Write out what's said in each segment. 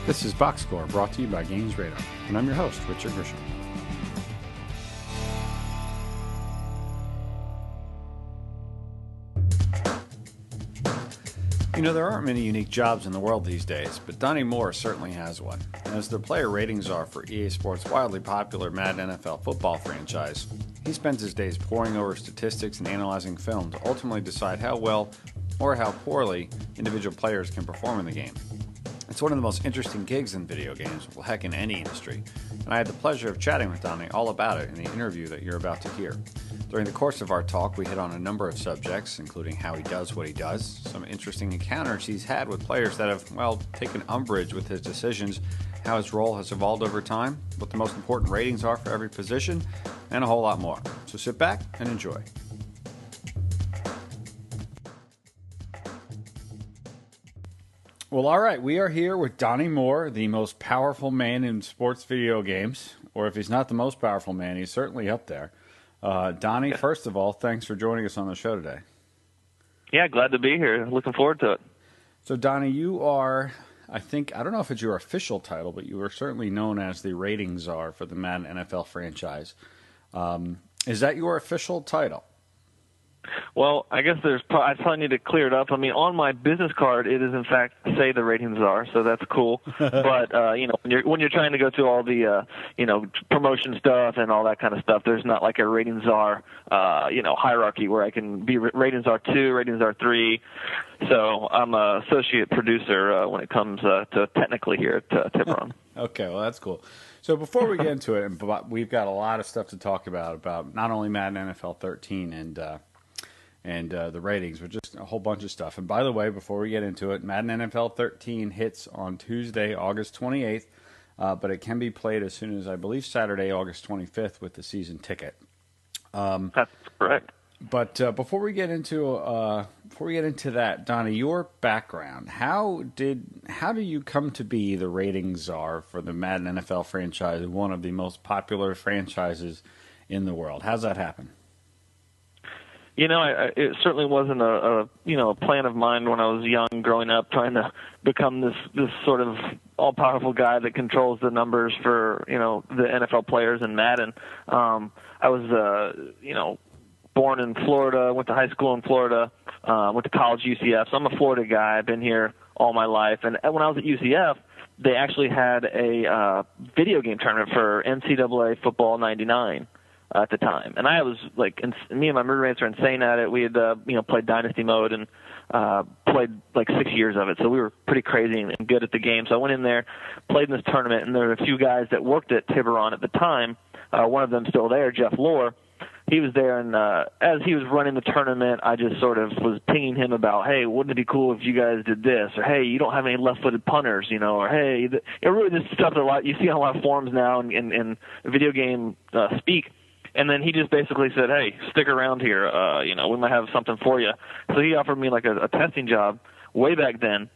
This is Box Score, brought to you by Games Radar, and I'm your host, Richard Grisham. You know, there aren't many unique jobs in the world these days, but Donny Moore certainly has one. As the player ratings are for EA Sports' wildly popular Madden NFL football franchise, he spends his days poring over statistics and analyzing film to ultimately decide how well or how poorly individual players can perform in the game. It's one of the most interesting gigs in video games, well, heck, in any industry, and I had the pleasure of chatting with Donny all about it in the interview that you're about to hear. During the course of our talk, we hit on a number of subjects, including how he does what he does, some interesting encounters he's had with players that have, well, taken umbrage with his decisions, how his role has evolved over time, what the most important ratings are for every position, and a whole lot more. So sit back and enjoy. Well, all right, we are here with Donny Moore, the most powerful man in sports video games, or if he's not the most powerful man, he's certainly up there. Donny, first of all, thanks for joining us on the show today. Yeah, glad to be here. Looking forward to it. So, Donny, you are, I don't know if it's your official title, but you are certainly known as the ratings czar for the Madden NFL franchise. Is that your official title? Well, I guess I probably need to clear it up. I mean, on my business card, it is in fact say the ratings czar, so that's cool. But when you're trying to go through all the promotion stuff and all that kind of stuff, there's not like a ratings czar hierarchy where I can be ratings czar 2, ratings czar 3. So I'm an associate producer when it comes to technically here at Tiburon. Okay, well that's cool. So before we get into it, we've got a lot of stuff to talk about not only Madden NFL 13 and the ratings, but just a whole bunch of stuff. And by the way, before we get into it, Madden NFL 13 hits on Tuesday, August 28th, but it can be played as soon as, I believe, Saturday, August 25th with the season ticket. That's correct. But before we get into that, Donny, your background, how do you come to be the ratings czar for the Madden NFL franchise, one of the most popular franchises in the world? How's that happen? You know, it certainly wasn't a plan of mine when I was young, growing up, trying to become this sort of all-powerful guy that controls the numbers for the NFL players in Madden. I was born in Florida, went to high school in Florida, went to college UCF. So I'm a Florida guy. I've been here all my life. And when I was at UCF, they actually had a video game tournament for NCAA Football 99. At the time, and I was like, me and my roommates were insane at it. We had played Dynasty mode and played like 6 years of it, so we were pretty crazy and good at the game. So I went in there, played in this tournament, and there were a few guys that worked at Tiburon at the time. One of them still there, Jeff Lohr. He was there, and as he was running the tournament, I just sort of was pinging him about, hey, wouldn't it be cool if you guys did this? Or, hey, you don't have any left-footed punters, or, hey, it really just stuff that you see on a lot of forums now in video game speak. And then he just basically said, hey, stick around here. We might have something for you. So he offered me like a testing job way back then.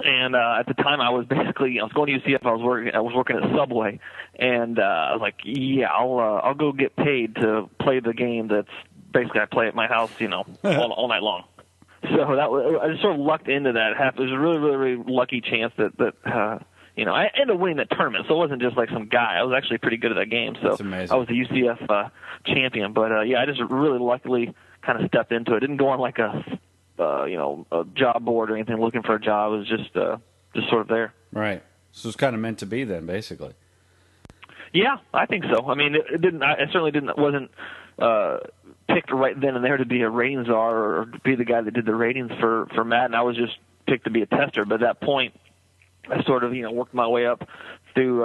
And at the time, I was going to UCF. I was working at Subway, and I was like, yeah, I'll go get paid to play the game that's basically I play at my house, all night long. So I just sort of lucked into that. It was a really, really, really lucky chance that I ended up winning that tournament, so it wasn't just like some guy. I was actually pretty good at that game, so I was the UCF champion. But I just really luckily kind of stepped into it. Didn't go on like a job board or anything looking for a job. It was just sort of there. Right. So it's kind of meant to be then, basically. Yeah, I think so. I mean, it didn't. I certainly wasn't picked right then and there to be a ratings czar or to be the guy that did the ratings for Madden. I was just picked to be a tester. But at that point, I sort of, worked my way up through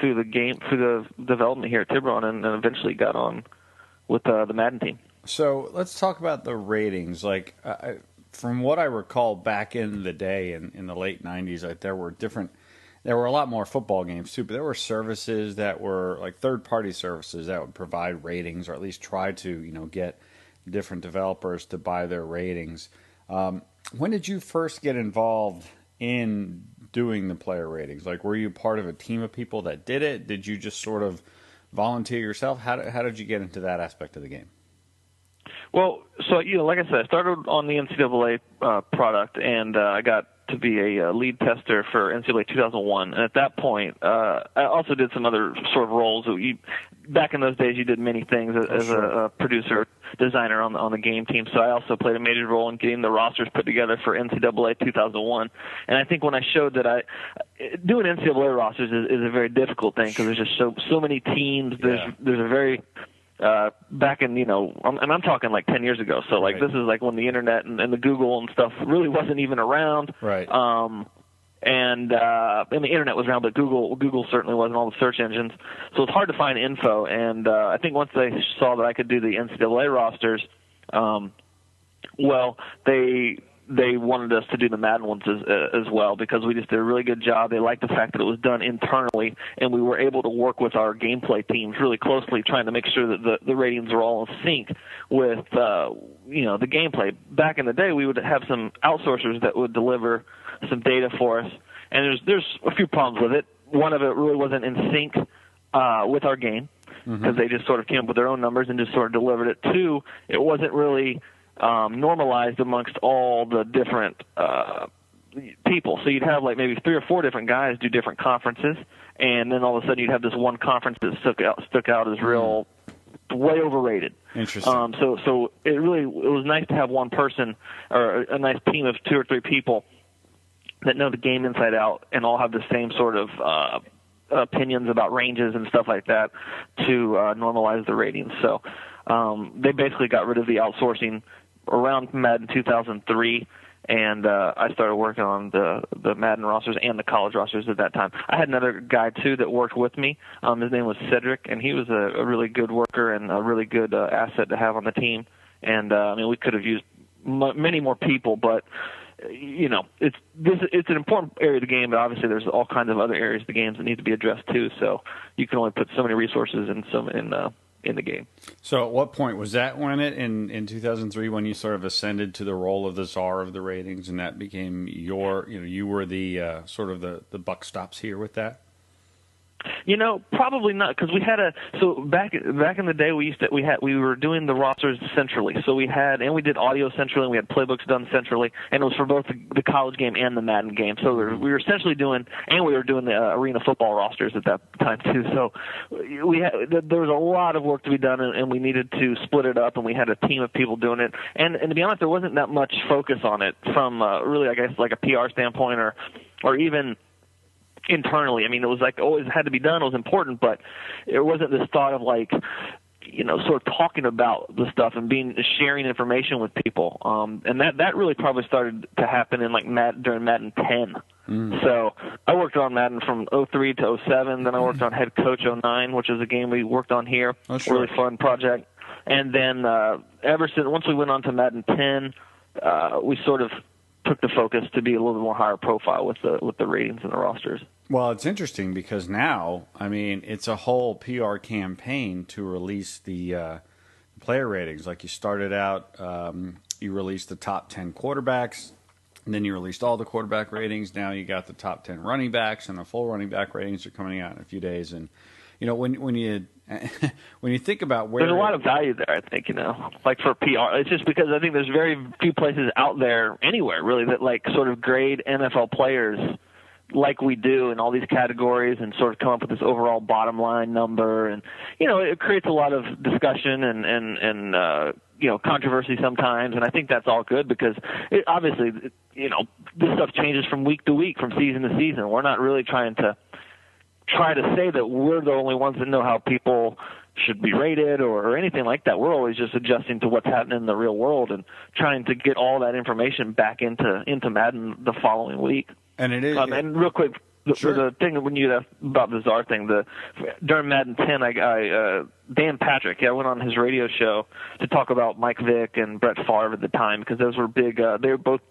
the development here at Tiburon, and eventually got on with the Madden team. So let's talk about the ratings. Like, from what I recall back in the day, in the late '90s, like there were a lot more football games too, but there were services that were like third-party services that would provide ratings, or at least try to, get different developers to buy their ratings. When did you first get involved in doing the player ratings? Like, were you part of a team of people that did it? Did you just sort of volunteer yourself? How did you get into that aspect of the game? Well, so like I said, I started on the NCAA product, and I got to be a lead tester for NCAA 2001. And at that point, I also did some other sort of roles. Back in those days, you did many things as a producer, designer on the game team. So I also played a major role in getting the rosters put together for NCAA 2001. And I think when I showed that doing NCAA rosters is a very difficult thing because there's just so many teams. There's a very back in, and I'm talking like 10 years ago. So like This is like when the internet and the Google and stuff really wasn't even around. Right. And the internet was around, but Google certainly wasn't, all the search engines. So it's hard to find info. And I think once they saw that I could do the NCAA rosters, they wanted us to do the Madden ones as well because we just did a really good job. They liked the fact that it was done internally, and we were able to work with our gameplay teams really closely, trying to make sure that the ratings were all in sync with the gameplay. Back in the day, we would have some outsourcers that would deliver some data for us, and there's a few problems with it. One of it really wasn't in sync with our game because they just sort of came up with their own numbers and just sort of delivered it. Two, it wasn't really normalized amongst all the different people. So you'd have like maybe 3 or 4 different guys do different conferences, and then all of a sudden you'd have this one conference that stuck out as real way overrated. Interesting. So it was nice to have one person or a nice team of 2 or 3 people that know the game inside out and all have the same sort of opinions about ranges and stuff like that to normalize the ratings. So they basically got rid of the outsourcing around Madden 2003, and I started working on the Madden rosters and the college rosters at that time. I had another guy, too, that worked with me. His name was Cedric, and he was a really good worker and a really good asset to have on the team. And, we could have used many more people, but it's an important area of the game, but obviously there's all kinds of other areas of the game that need to be addressed too. So you can only put so many resources in the game. So at what point was that in 2003 when you sort of ascended to the role of the czar of the ratings, and that became you were the sort of the buck stops here with that? Probably not, because we had back in the day we were doing the rosters centrally. So we did audio centrally, and we had playbooks done centrally, and it was for both the college game and the Madden game. So we were essentially doing the arena football rosters at that time too. So there was a lot of work to be done, and we needed to split it up, and we had a team of people doing it. And to be honest, there wasn't that much focus on it from really, I guess, like a PR standpoint or even internally. It was like always had to be done. It was important, but it wasn't this thought of like, sort of talking about the stuff and sharing information with people. And that really probably started to happen in like during Madden 10. So I worked on Madden from 03 to 07. Then I worked on Head Coach 09, which is a game we worked on here. Oh, sure. Really fun project. And then once we went on to Madden 10, we sort of took the focus to be a little bit more higher profile with the ratings and the rosters. Well, it's interesting because now, it's a whole PR campaign to release the player ratings. Like you started out, you released the top 10 quarterbacks, and then you released all the quarterback ratings. Now you got the top 10 running backs, and the full running back ratings are coming out in a few days. And when you think about where there's a lot of value there, I think, like for PR. It's just because I think there's very few places out there anywhere really that like sort of grade NFL players like we do in all these categories and sort of come up with this overall bottom line number. And, it creates a lot of discussion and controversy sometimes. And I think that's all good because obviously, this stuff changes from week to week, from season to season. We're not really trying to say that we're the only ones that know how people should be rated or anything like that. We're always just adjusting to what's happening in the real world and trying to get all that information back into Madden the following week. And it is. And real quick, the thing when you asked about the czar thing, during Madden 10, Dan Patrick, I went on his radio show to talk about Mike Vick and Brett Favre at the time because those were big. They were both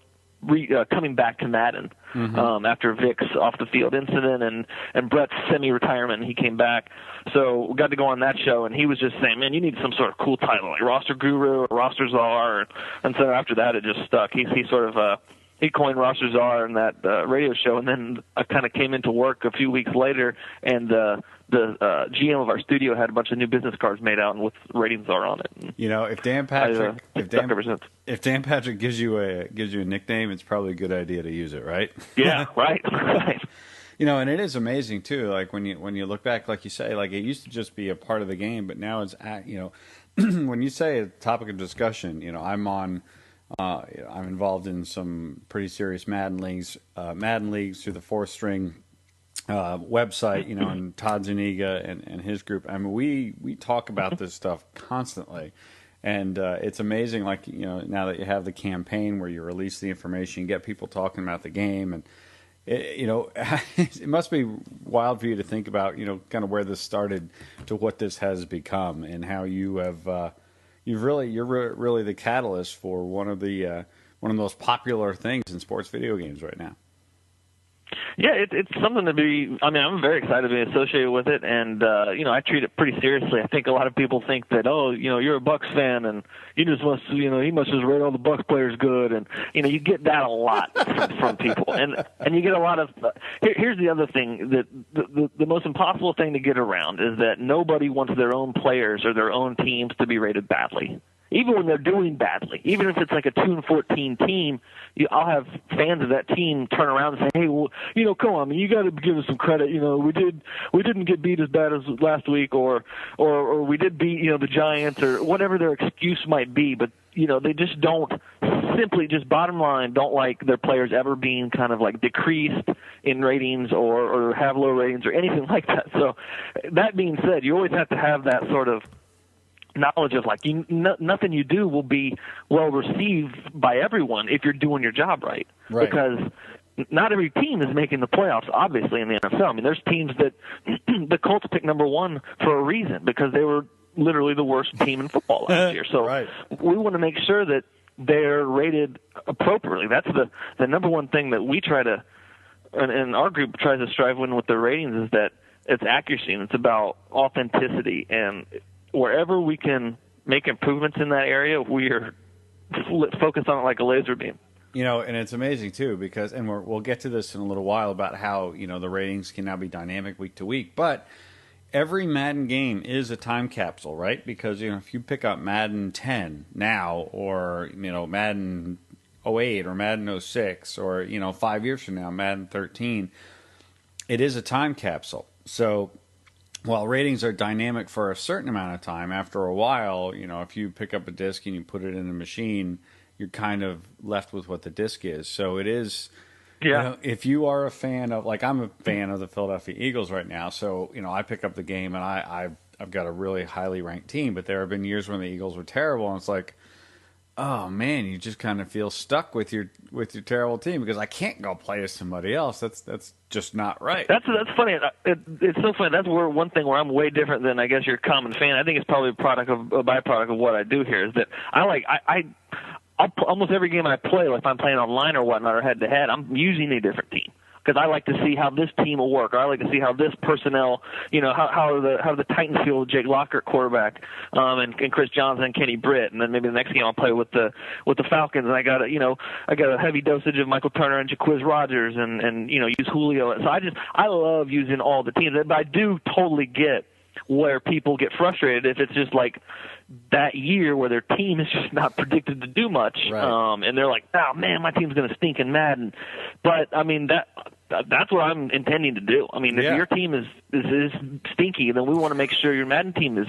coming back to Madden after Vick's off the field incident and Brett's semi-retirement, and he came back. So we got to go on that show, and he was just saying, man, you need some sort of cool title like roster guru or roster czar. And so after that, it just stuck. He sort of he coined Roster Czar in that radio show, and then I kind of came into work a few weeks later, and the GM of our studio had a bunch of new business cards made out and with ratings czar on it. And if Dan Patrick gives you a nickname, it's probably a good idea to use it, right? Yeah, right. Right. And it is amazing too. Like when you look back, like you say, like it used to just be a part of the game, but now it's when you say a topic of discussion, I'm involved in some pretty serious Madden leagues through the 4th-string website, and Todd Zuniga and his group. I mean, we talk about this stuff constantly, and it's amazing. Like now that you have the campaign where you release the information, you get people talking about the game, and it must be wild for you to think about, kind of where this started to what this has become, and how you have. You're really the catalyst for one of the most popular things in sports video games right now. Yeah, it's something to be. I mean, I'm very excited to be associated with it, and I treat it pretty seriously. I think a lot of people think that, you're a Bucks fan, and you just must, he must just rate all the Bucks players good, and you get that a lot from people, and you get a lot of. Here's the other thing that the most impossible thing to get around is that nobody wants their own players or their own teams to be rated badly. Even when they're doing badly, even if it's like a 2-14 team, I'll have fans of that team turn around and say, "Hey, well, come on, you got to give us some credit. We didn't get beat as bad as last week, or we did beat the Giants, or whatever their excuse might be." But they just don't simply, just bottom line, don't like their players ever being kind of like decreased in ratings or have low ratings or anything like that. So that being said, you always have to have that sort of knowledge of like nothing you do will be well received by everyone if you're doing your job right. Because not every team is making the playoffs, obviously, in the NFL. I mean, there's teams that the Colts picked number 1 for a reason, because they were literally the worst team in football last year. So we want to make sure that they're rated appropriately. That's the number one thing that we try to, and our group tries to strive with the ratings, is that it's accuracy, and it's about authenticity, and wherever we can make improvements in that area, we are focused on it like a laser beam. And it's amazing too, because, and we'll get to this in a little while about how, the ratings can now be dynamic week to week, but every Madden game is a time capsule, right? Because, if you pick up Madden 10 now, or, Madden 08 or Madden 06, or, 5 years from now, Madden 13, it is a time capsule. So while ratings are dynamic for a certain amount of time, after a while, if you pick up a disc and you put it in a machine, you're kind of left with what the disc is. So it is, if you are a fan of, like I'm a fan of the Philadelphia Eagles right now, so, I pick up the game and I've got a really highly ranked team, but there have been years when the Eagles were terrible, and it's like, oh man, you just kind of feel stuck with your terrible team, because I can't go play as somebody else. That's just not right. That's funny. It's so funny. That's one thing where I'm way different than, I guess, your common fan. I think it's probably a byproduct of what I do here, is that I'll almost every game I play, like if I'm playing online or whatnot, or head to head, I'm using a different team, because I like to see how this team will work, or I like to see how this personnel, how the Titans feel with Jake Locker quarterback, and Chris Johnson and Kenny Britt, and then maybe the next game I'll play with the Falcons, and I got a heavy dosage of Michael Turner and Jaquiz Rodgers, and use Julio. So I love using all the teams, but I do totally get where people get frustrated if it's just like that year where their team is just not predicted to do much, and they're like, "Oh man, my team's going to stink in Madden." But I mean that's what I'm intending to do. I mean, if your team is stinky, then we want to make sure your Madden team is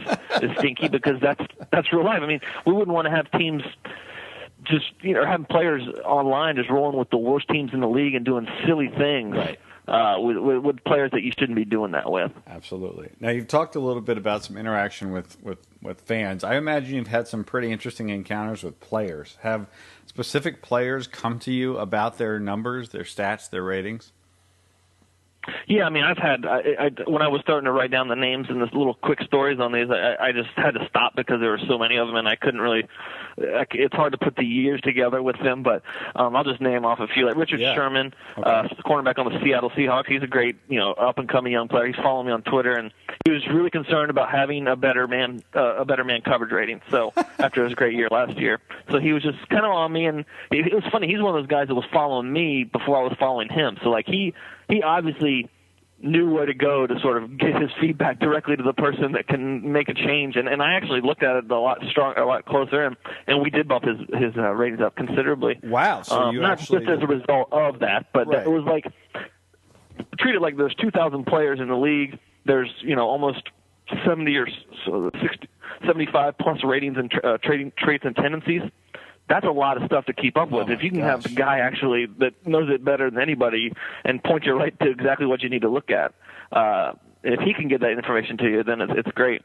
stinky, because that's real life. I mean, we wouldn't want to have teams just having players online just rolling with the worst teams in the league and doing silly things. With players that you shouldn't be doing that with. Absolutely. Now, you've talked a little bit about some interaction with fans. I imagine you've had some pretty interesting encounters with players. Have specific players come to you about their numbers, their stats, their ratings? Yeah, I mean, I've had when I was starting to write down the names and the little quick stories on these, I just had to stop because there were so many of them, and I couldn't really. It's hard to put the years together with them, but I'll just name off a few. Like Richard Sherman, cornerback on the Seattle Seahawks. He's a great, up and coming young player. He's following me on Twitter, and he was really concerned about having a better man coverage rating. So after his great year last year, so he was just kind of on me, and it was funny. He's one of those guys that was following me before I was following him. So like he obviously knew where to go to sort of get his feedback directly to the person that can make a change. And I actually looked at it a lot closer, and we did bump his ratings up considerably. Wow! So you not actually just as a result of that, but right. It was like treated like there's 2,000 players in the league. There's almost 70 or so, 60, 75 plus ratings and trading traits and tendencies. That's a lot of stuff to keep up with. If you can have a guy actually that knows it better than anybody and point you right to exactly what you need to look at, if he can get that information to you, then it's great.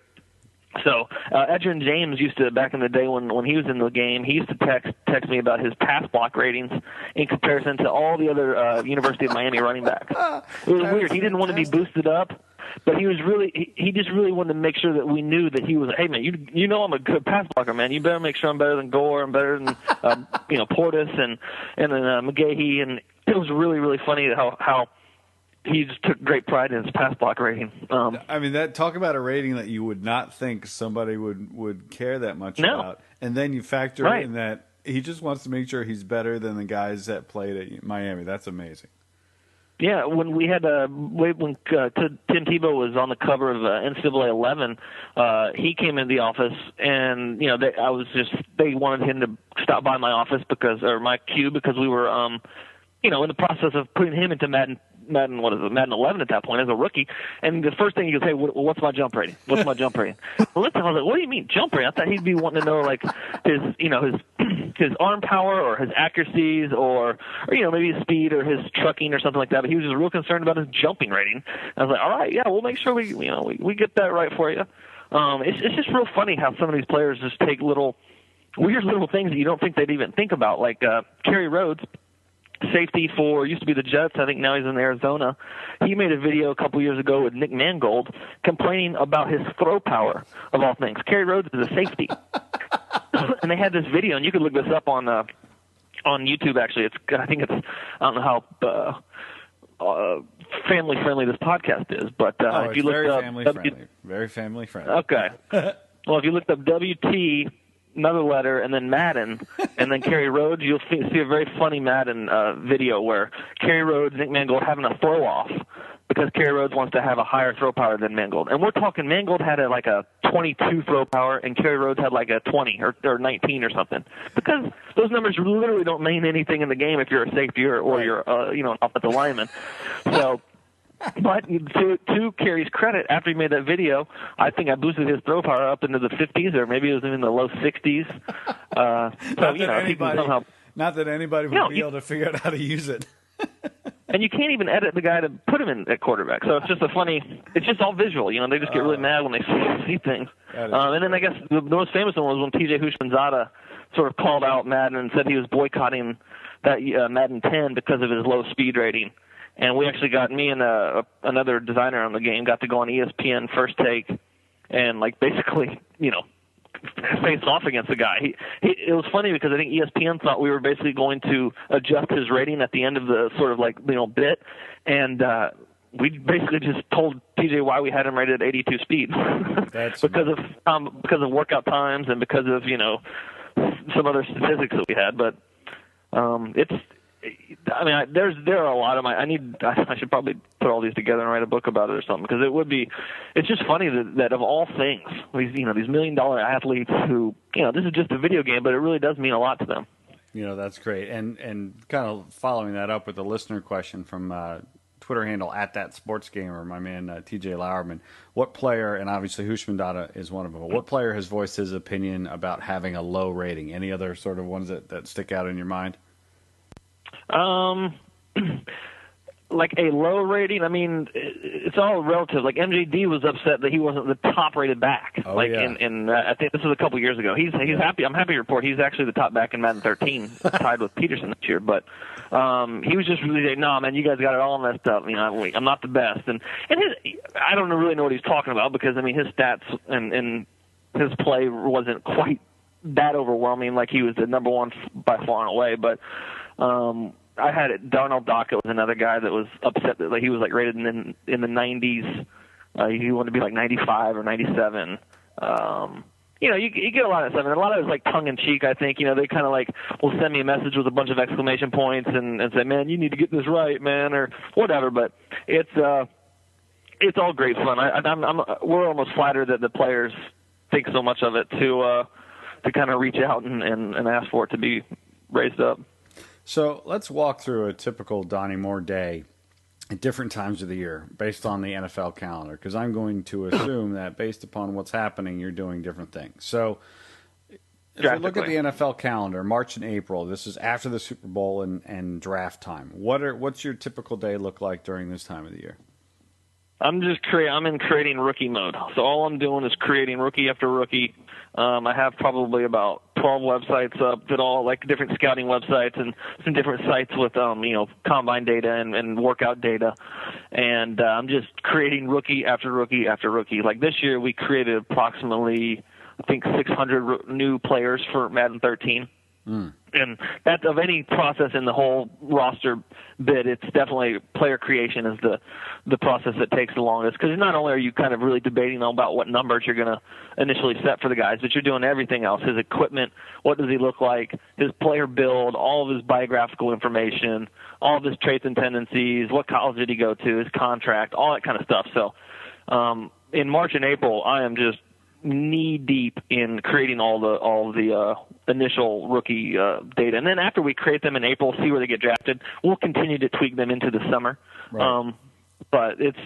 So Edgerrin James used to, back in the day when he was in the game, he used to text me about his pass block ratings in comparison to all the other University of Miami running backs. It was weird. He didn't want to be boosted up, but he just really wanted to make sure that we knew that he was, hey man, you know I'm a good pass blocker, man. You better make sure I'm better than Gore and better than Portis and then McGahee, and it was really, really funny how he just took great pride in his pass block rating. I mean, talk about a rating that you would not think somebody would care that much about. And then you factor in that he just wants to make sure he's better than the guys that played at Miami. That's amazing. Yeah, when we had when Tim Tebow was on the cover of NCAA 11, he came into the office, and they wanted him to stop by my office or my cube because we were in the process of putting him into Madden 11 at that point as a rookie. And the first thing he goes, hey, what's my jump rating? What's my jump rating? Well, listen, I was like, what do you mean jump rating? I thought he'd be wanting to know like his arm power or his accuracies or maybe his speed or his trucking or something like that. But he was just real concerned about his jumping rating. I was like, all right, yeah, we'll make sure we get that right for you. It's just real funny how some of these players just take weird little things that you don't think they'd even think about, like Kerry Rhodes, safety used to be the Jets. I think now he's in Arizona. He made a video a couple years ago with Nick Mangold complaining about his throw power, of all things. Kerry Rhodes is a safety. And they had this video, and you could look this up on YouTube, actually. I don't know how family friendly this podcast is, but if you look up very family friendly. Okay. Well, if you looked up WT, another letter, and then Madden, and then Kerry Rhodes, you'll see a very funny Madden video where Kerry Rhodes, Nick Mangold having a throw-off because Kerry Rhodes wants to have a higher throw power than Mangold. And we're talking Mangold had like a 22 throw power, and Kerry Rhodes had like a 20 or 19 or something. Because those numbers literally don't mean anything in the game if you're a safety or you're an offensive lineman. So... But to Kerry's credit, after he made that video, I think I boosted his throw power up into the 50s, or maybe it was in the low 60s. Not that anybody would be able to figure out how to use it. And you can't even edit the guy to put him in at quarterback. So it's just it's just all visual. They just get really mad when they see things. And then I guess the most famous one was when T.J. Houshmandzadeh sort of called out Madden and said he was boycotting that Madden 10 because of his low speed rating. And we actually got, me and another designer on the game got to go on ESPN First Take and basically, face off against the guy. It was funny because I think ESPN thought we were basically going to adjust his rating at the end of the sort of bit, and we basically just told TJ why we had him rated at 82 speed because of workout times and because of some other statistics that we had, but there are a lot of I should probably put all these together and write a book about it or something, because it's just funny that of all things, these $1 million athletes who, this is just a video game, but it really does mean a lot to them. That's great. And kind of following that up with a listener question from Twitter handle @thatsportsgamer, my man TJ Lauerman. What player, and obviously Houshmandzadeh is one of them, what player has voiced his opinion about having a low rating? Any other sort of ones that stick out in your mind? Like a low rating, it's all relative. Like MJD was upset that he wasn't the top rated back. I think this was a couple years ago. He's happy. I'm happy to report he's actually the top back in Madden 13, tied with Peterson this year. But he was just really saying, "No, man, you guys got it all messed up. I'm not the best." And I don't really know what he's talking about, because his stats and his play wasn't quite that overwhelming. Like he was the number one by far and away, but. I had Darnell Dockett was another guy that was upset that he was rated in the 90s You want to be like 95 or 97. You get a lot of stuff, and a lot of it's like tongue-in-cheek, I think. They kind of like will send me a message with a bunch of exclamation points and say, man, you need to get this right, man, or whatever. But it's all great fun. We're almost flattered that the players think so much of it to kind of reach out and ask for it to be raised up. So let's walk through a typical Donny Moore day at different times of the year based on the NFL calendar, because I'm going to assume that based upon what's happening, you're doing different things. So if you look at the NFL calendar, March and April, this is after the Super Bowl and draft time. What's your typical day look like during this time of the year? I'm in creating rookie mode. So all I'm doing is creating rookie after rookie. I have probably about 12 websites up that all like different scouting websites and some different sites with combine data and workout data. And I'm just creating rookie after rookie after rookie. Like this year we created approximately, I think, 600 new players for Madden 13. And that of any process in the whole roster bit, it's definitely player creation is the process that takes the longest, because not only are you kind of really debating about what numbers you're going to initially set for the guys, but you're doing everything else: his equipment, what does he look like, his player build, all of his biographical information, all of his traits and tendencies, what college did he go to, his contract, all that kind of stuff. So in March and April, I am just knee deep in creating all the initial rookie data, and then after we create them in April, see where they get drafted, we'll continue to tweak them into the summer. Right. But it's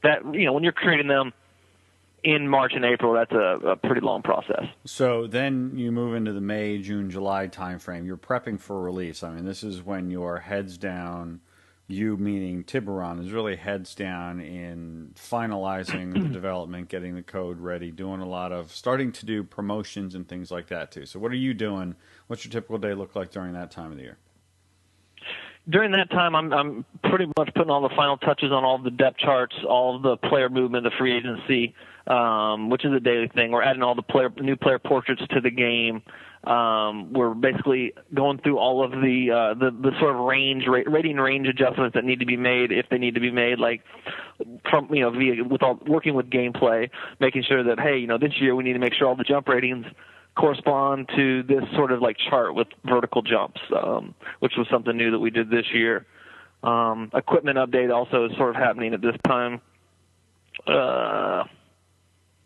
that when you're creating them in March and April, that's a pretty long process. So then you move into the May, June, July timeframe. You're prepping for release. I mean, this is when your heads down. You, meaning Tiburon, is really heads down in finalizing the development, getting the code ready, doing a lot of starting to do promotions and things like that too. So what are you doing? What's your typical day look like during that time of the year? During that time, I'm pretty much putting all the final touches on all of the depth charts, all of the player movement, the free agency, which is a daily thing. We're adding all the new player portraits to the game. We're basically going through all of the sort of rating range adjustments that need to be made, if they need to be made, like from working with gameplay, making sure that this year we need to make sure all the jump ratings correspond to this sort of like chart with vertical jumps, which was something new that we did this year. Equipment update also is sort of happening at this time.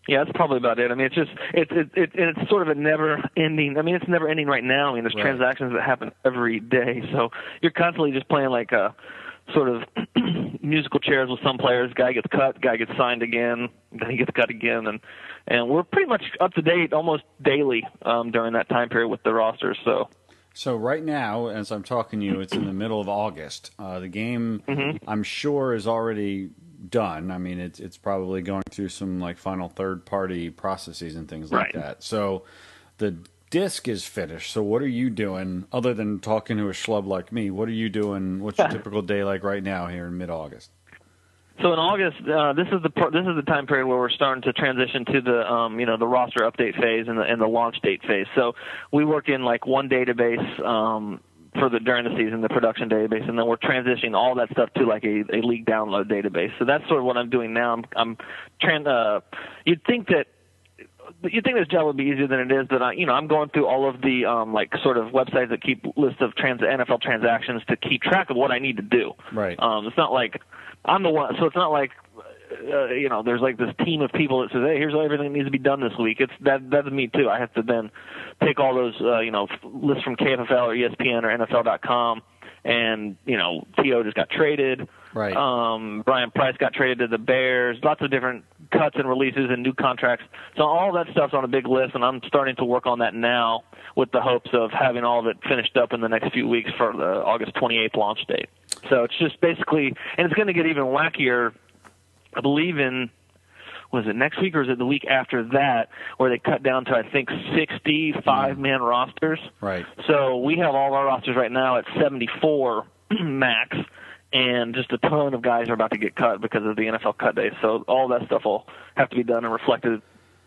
Yeah, that's probably about it. I mean, it's sort of a never ending. I mean, it's never ending right now. I mean, there's transactions that happen every day, so you're constantly just playing like a sort of musical chairs with some players. Guy gets cut, guy gets signed again, then he gets cut again, and we're pretty much up to date almost daily during that time period with the rosters. So right now, as I'm talking to you, it's in the middle of August. The game, I'm sure, is already done. I mean, it's probably going through some like final third-party processes and things like that. So the disc is finished. So what are you doing other than talking to a schlub like me? What are you doing? What's your typical day like right now here in mid-August? So in August, this is the time period where we're starting to transition to the the roster update phase and the launch date phase. So we work in like one database during the season, the production database, and then we're transitioning all that stuff to like a league download database. So that's sort of what I'm doing now. You'd think this job would be easier than it is, but I'm going through all of the like sort of websites that keep lists of NFL transactions to keep track of what I need to do. Right. It's not like I'm the one, so it's not like there's like this team of people that says, hey, here's everything that needs to be done this week. That's me too. I have to then take all those lists from KFFL or ESPN or NFL.com, and T.O. just got traded. Right. Brian Price got traded to the Bears. Lots of different cuts and releases and new contracts. So all that stuff's on a big list, and I'm starting to work on that now with the hopes of having all of it finished up in the next few weeks for the August 28th launch date. So it's just basically, and it's going to get even wackier, I believe was it next week or is it the week after that, where they cut down to, I think, 65-man rosters. Right. So we have all our rosters right now at 74 max, and just a ton of guys are about to get cut because of the NFL cut day. So all that stuff will have to be done and reflected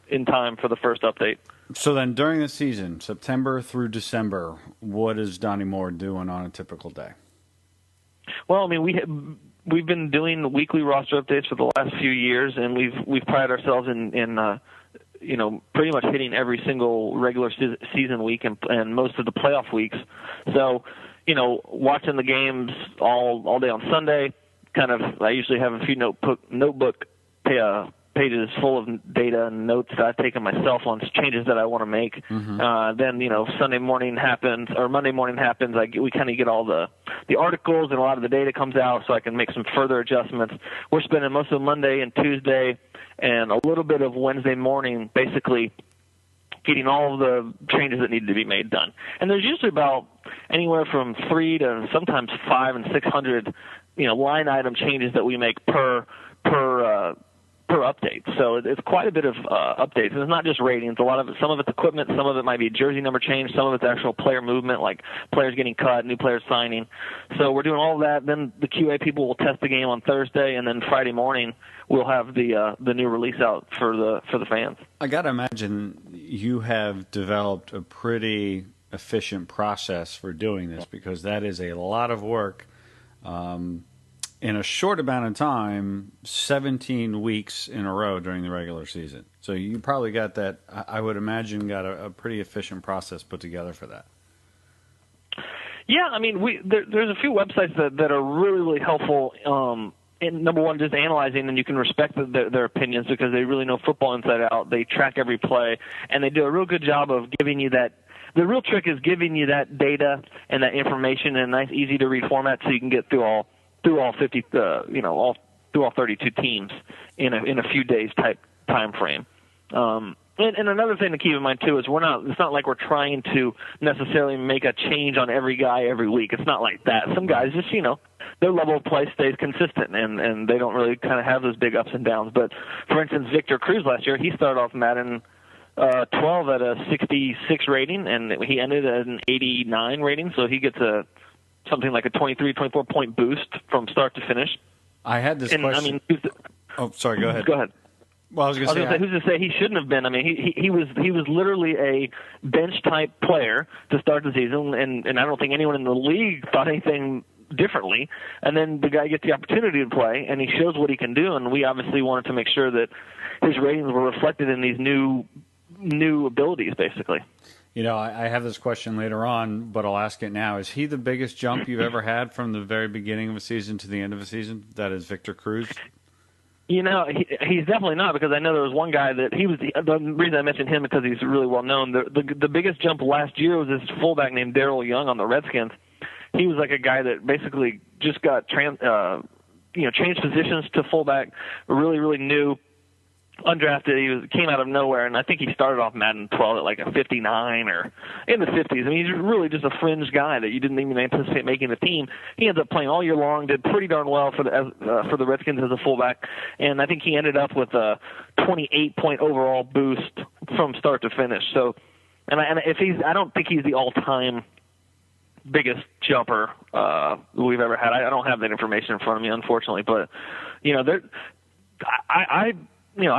in time for the first update. So then during the season, September through December, what is Donny Moore doing on a typical day? Well, I mean, we've been doing weekly roster updates for the last few years, and we've prided ourselves in pretty much hitting every single regular season week and most of the playoff weeks. So, watching the games all day on Sunday, I usually have a few notebook pages full of data and notes that I've taken myself on changes that I want to make. Mm-hmm. Then, Sunday morning happens or Monday morning happens. We kind of get all the articles and a lot of the data comes out, so I can make some further adjustments. We're spending most of Monday and Tuesday and a little bit of Wednesday morning basically getting all of the changes that need to be made done. And there's usually about anywhere from 3 to sometimes 500 and 600, line item changes that we make per update. So it's quite a bit of updates. And it's not just ratings. Some of it's equipment, some of it might be jersey number change, some of it's actual player movement, like players getting cut, new players signing. So we're doing all of that. Then the QA people will test the game on Thursday, and then Friday morning we'll have the new release out for the fans. I got to imagine you have developed a pretty efficient process for doing this, because that is a lot of work. In a short amount of time, 17 weeks in a row during the regular season. So you probably got that, I would imagine, got a pretty efficient process put together for that. Yeah, I mean, there's a few websites that are really, really helpful. And number one, just analyzing, and you can respect their opinions because they really know football inside out. They track every play, and they do a real good job of giving you that. The real trick is giving you that data and that information in a nice, easy-to-read format so you can get through all 50, through all 32 teams in a few days type time frame. And another thing to keep in mind too is it's not like we're trying to necessarily make a change on every guy every week. It's not like that. Some guys just, their level of play stays consistent and they don't really kind of have those big ups and downs. But for instance, Victor Cruz last year, he started off Madden 12 at a 66 rating and he ended at an 89 rating. So he gets something like a 23, 24-point boost from start to finish. I had this question. Sorry, go ahead. Go ahead. Well, I was going to say, who's to say he shouldn't have been? I mean, he was literally a bench-type player to start the season, and I don't think anyone in the league thought anything differently. And then the guy gets the opportunity to play, and he shows what he can do, and we obviously wanted to make sure that his ratings were reflected in these new abilities, basically. I have this question later on, but I'll ask it now. Is he the biggest jump you've ever had from the very beginning of a season to the end of a season? That is Victor Cruz? He's definitely not, because I know there was one guy that the reason I mentioned him is because he's really well known. The biggest jump last year was this fullback named Darrell Young on the Redskins. He was like a guy that basically just got changed positions to fullback, really, really new. Undrafted, he came out of nowhere, and I think he started off Madden 12 at like a 59 or in the 50s. I mean, he's really just a fringe guy that you didn't even anticipate making the team. He ended up playing all year long, did pretty darn well for the Redskins as a fullback, and I think he ended up with a 28-point overall boost from start to finish. So, I don't think he's the all-time biggest jumper we've ever had. I don't have that information in front of me, unfortunately, but I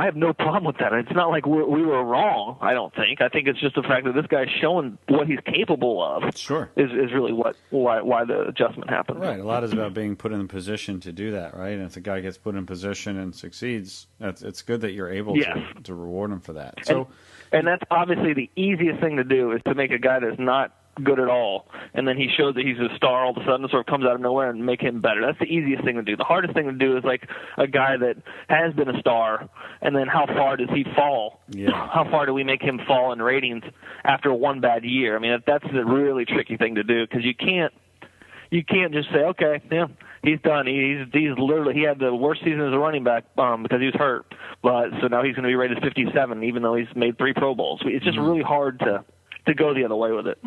have no problem with that. It's not like we were wrong, I don't think. I think it's just the fact that this guy's showing what he's capable of. Sure. Is really why the adjustment happened. Right. A lot is about being put in the position to do that, right? And if the guy gets put in position and succeeds, it's good that you're able to reward him for that. So, and that's obviously the easiest thing to do is to make a guy that's not good at all, and then he shows that he's a star all of a sudden, sort of comes out of nowhere and make him better. That's the easiest thing to do. The hardest thing to do is like a guy that has been a star, and then how far does he fall? Yeah. How far do we make him fall in ratings after one bad year? I mean, that's a really tricky thing to do, because you can't just say, okay, yeah, he's done. He's literally, he had the worst season as a running back because he was hurt, but so now he's going to be rated 57 even though he's made 3 Pro Bowls. It's just really hard to go the other way with it.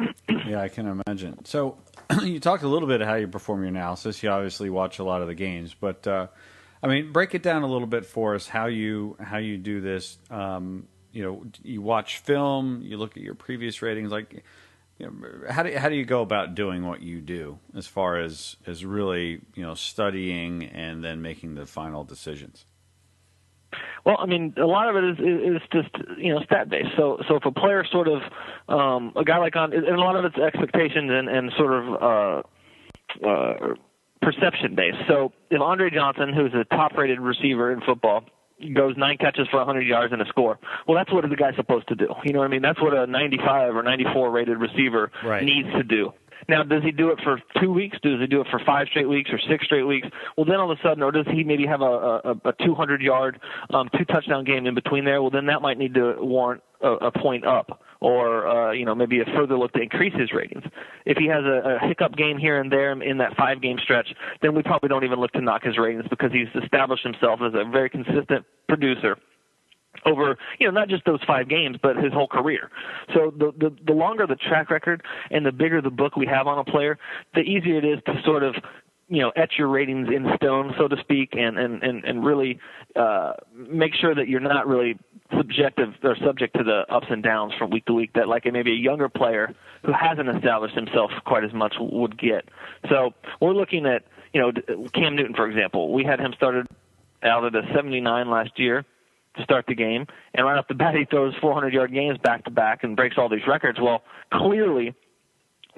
Yeah, I can imagine. So you talked a little bit of how you perform your analysis. You obviously watch a lot of the games, but break it down a little bit for us. How you do this? You watch film. You look at your previous ratings. Like, how do you go about doing what you do as far as really studying and then making the final decisions? Well, I mean, a lot of it is just stat based. So if a player sort of a guy like and a lot of it's expectations and sort of perception based. So if Andre Johnson, who's a top-rated receiver in football, goes 9 catches for 100 yards and a score, well, that's what the guy's supposed to do. You know what I mean? That's what a 95 or 94 rated receiver needs to do. Now, does he do it for 2 weeks? Does he do it for 5 straight weeks or 6 straight weeks? Well, then all of a sudden, or does he maybe have a 200-yard, 2-touchdown game in between there? Well, then that might need to warrant a point up, or maybe a further look to increase his ratings. If he has a hiccup game here and there in that 5-game stretch, then we probably don't even look to knock his ratings, because he's established himself as a very consistent producer over, not just those 5 games, but his whole career. So the longer the track record and the bigger the book we have on a player, the easier it is to sort of, etch your ratings in stone, so to speak, and really make sure that you're not really subject to the ups and downs from week to week that like maybe a younger player who hasn't established himself quite as much would get. So we're looking at, Cam Newton, for example. We had him started out at a 79 last year to start the game, and right off the bat he throws 400-yard games back-to-back and breaks all these records. Well, clearly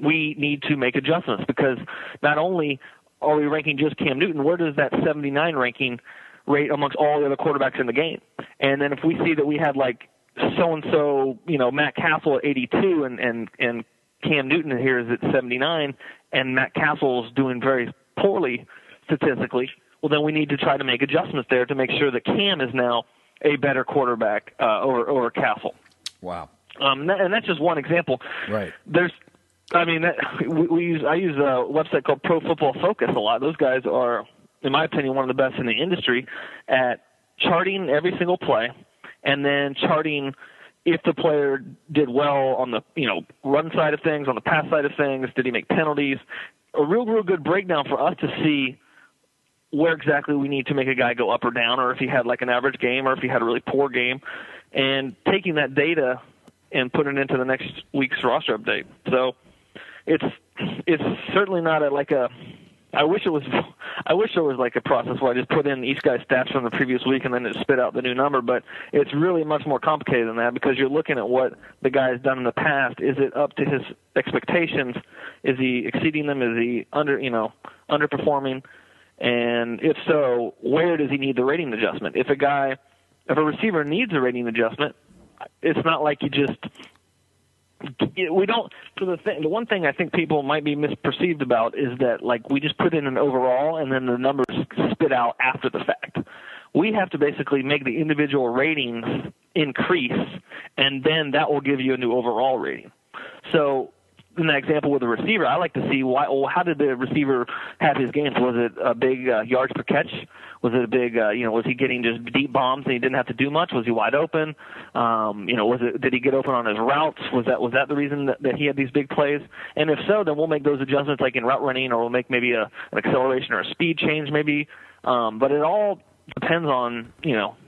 we need to make adjustments, because not only are we ranking just Cam Newton, where does that 79 ranking rate amongst all the other quarterbacks in the game? And then if we see that we had like so-and-so, Matt Castle at 82 and Cam Newton here is at 79, and Matt Castle's doing very poorly statistically, well, then we need to try to make adjustments there to make sure that Cam is now a better quarterback over Castle. Wow. And that's just one example. Right. I use a website called Pro Football Focus a lot. Those guys are, in my opinion, one of the best in the industry at charting every single play, and then charting if the player did well on the run side of things, on the pass side of things, did he make penalties? A real good breakdown for us to see where exactly we need to make a guy go up or down, or if he had like an average game, or if he had a really poor game, and taking that data and putting it into the next week's roster update. So it's certainly not I wish there was like a process where I just put in each guy's stats from the previous week and then it spit out the new number, but it's really much more complicated than that, because you're looking at what the guy has done in the past. Is it up to his expectations? Is he exceeding them? Is he underperforming? And if so, where does he need the rating adjustment? If a receiver needs a rating adjustment, it's not like the one thing I think people might be misperceived about is that like we just put in an overall and then the numbers spit out after the fact. We have to basically make the individual ratings increase, and then that will give you a new overall rating. So in that example with the receiver, I like to see how did the receiver have his games? Was it a big yards per catch? Was it a big, was he getting just deep bombs and he didn't have to do much? Was he wide open? Did he get open on his routes? Was that the reason that he had these big plays? And if so, then we'll make those adjustments like in route running, or we'll make maybe an acceleration or a speed change maybe. But it all depends on,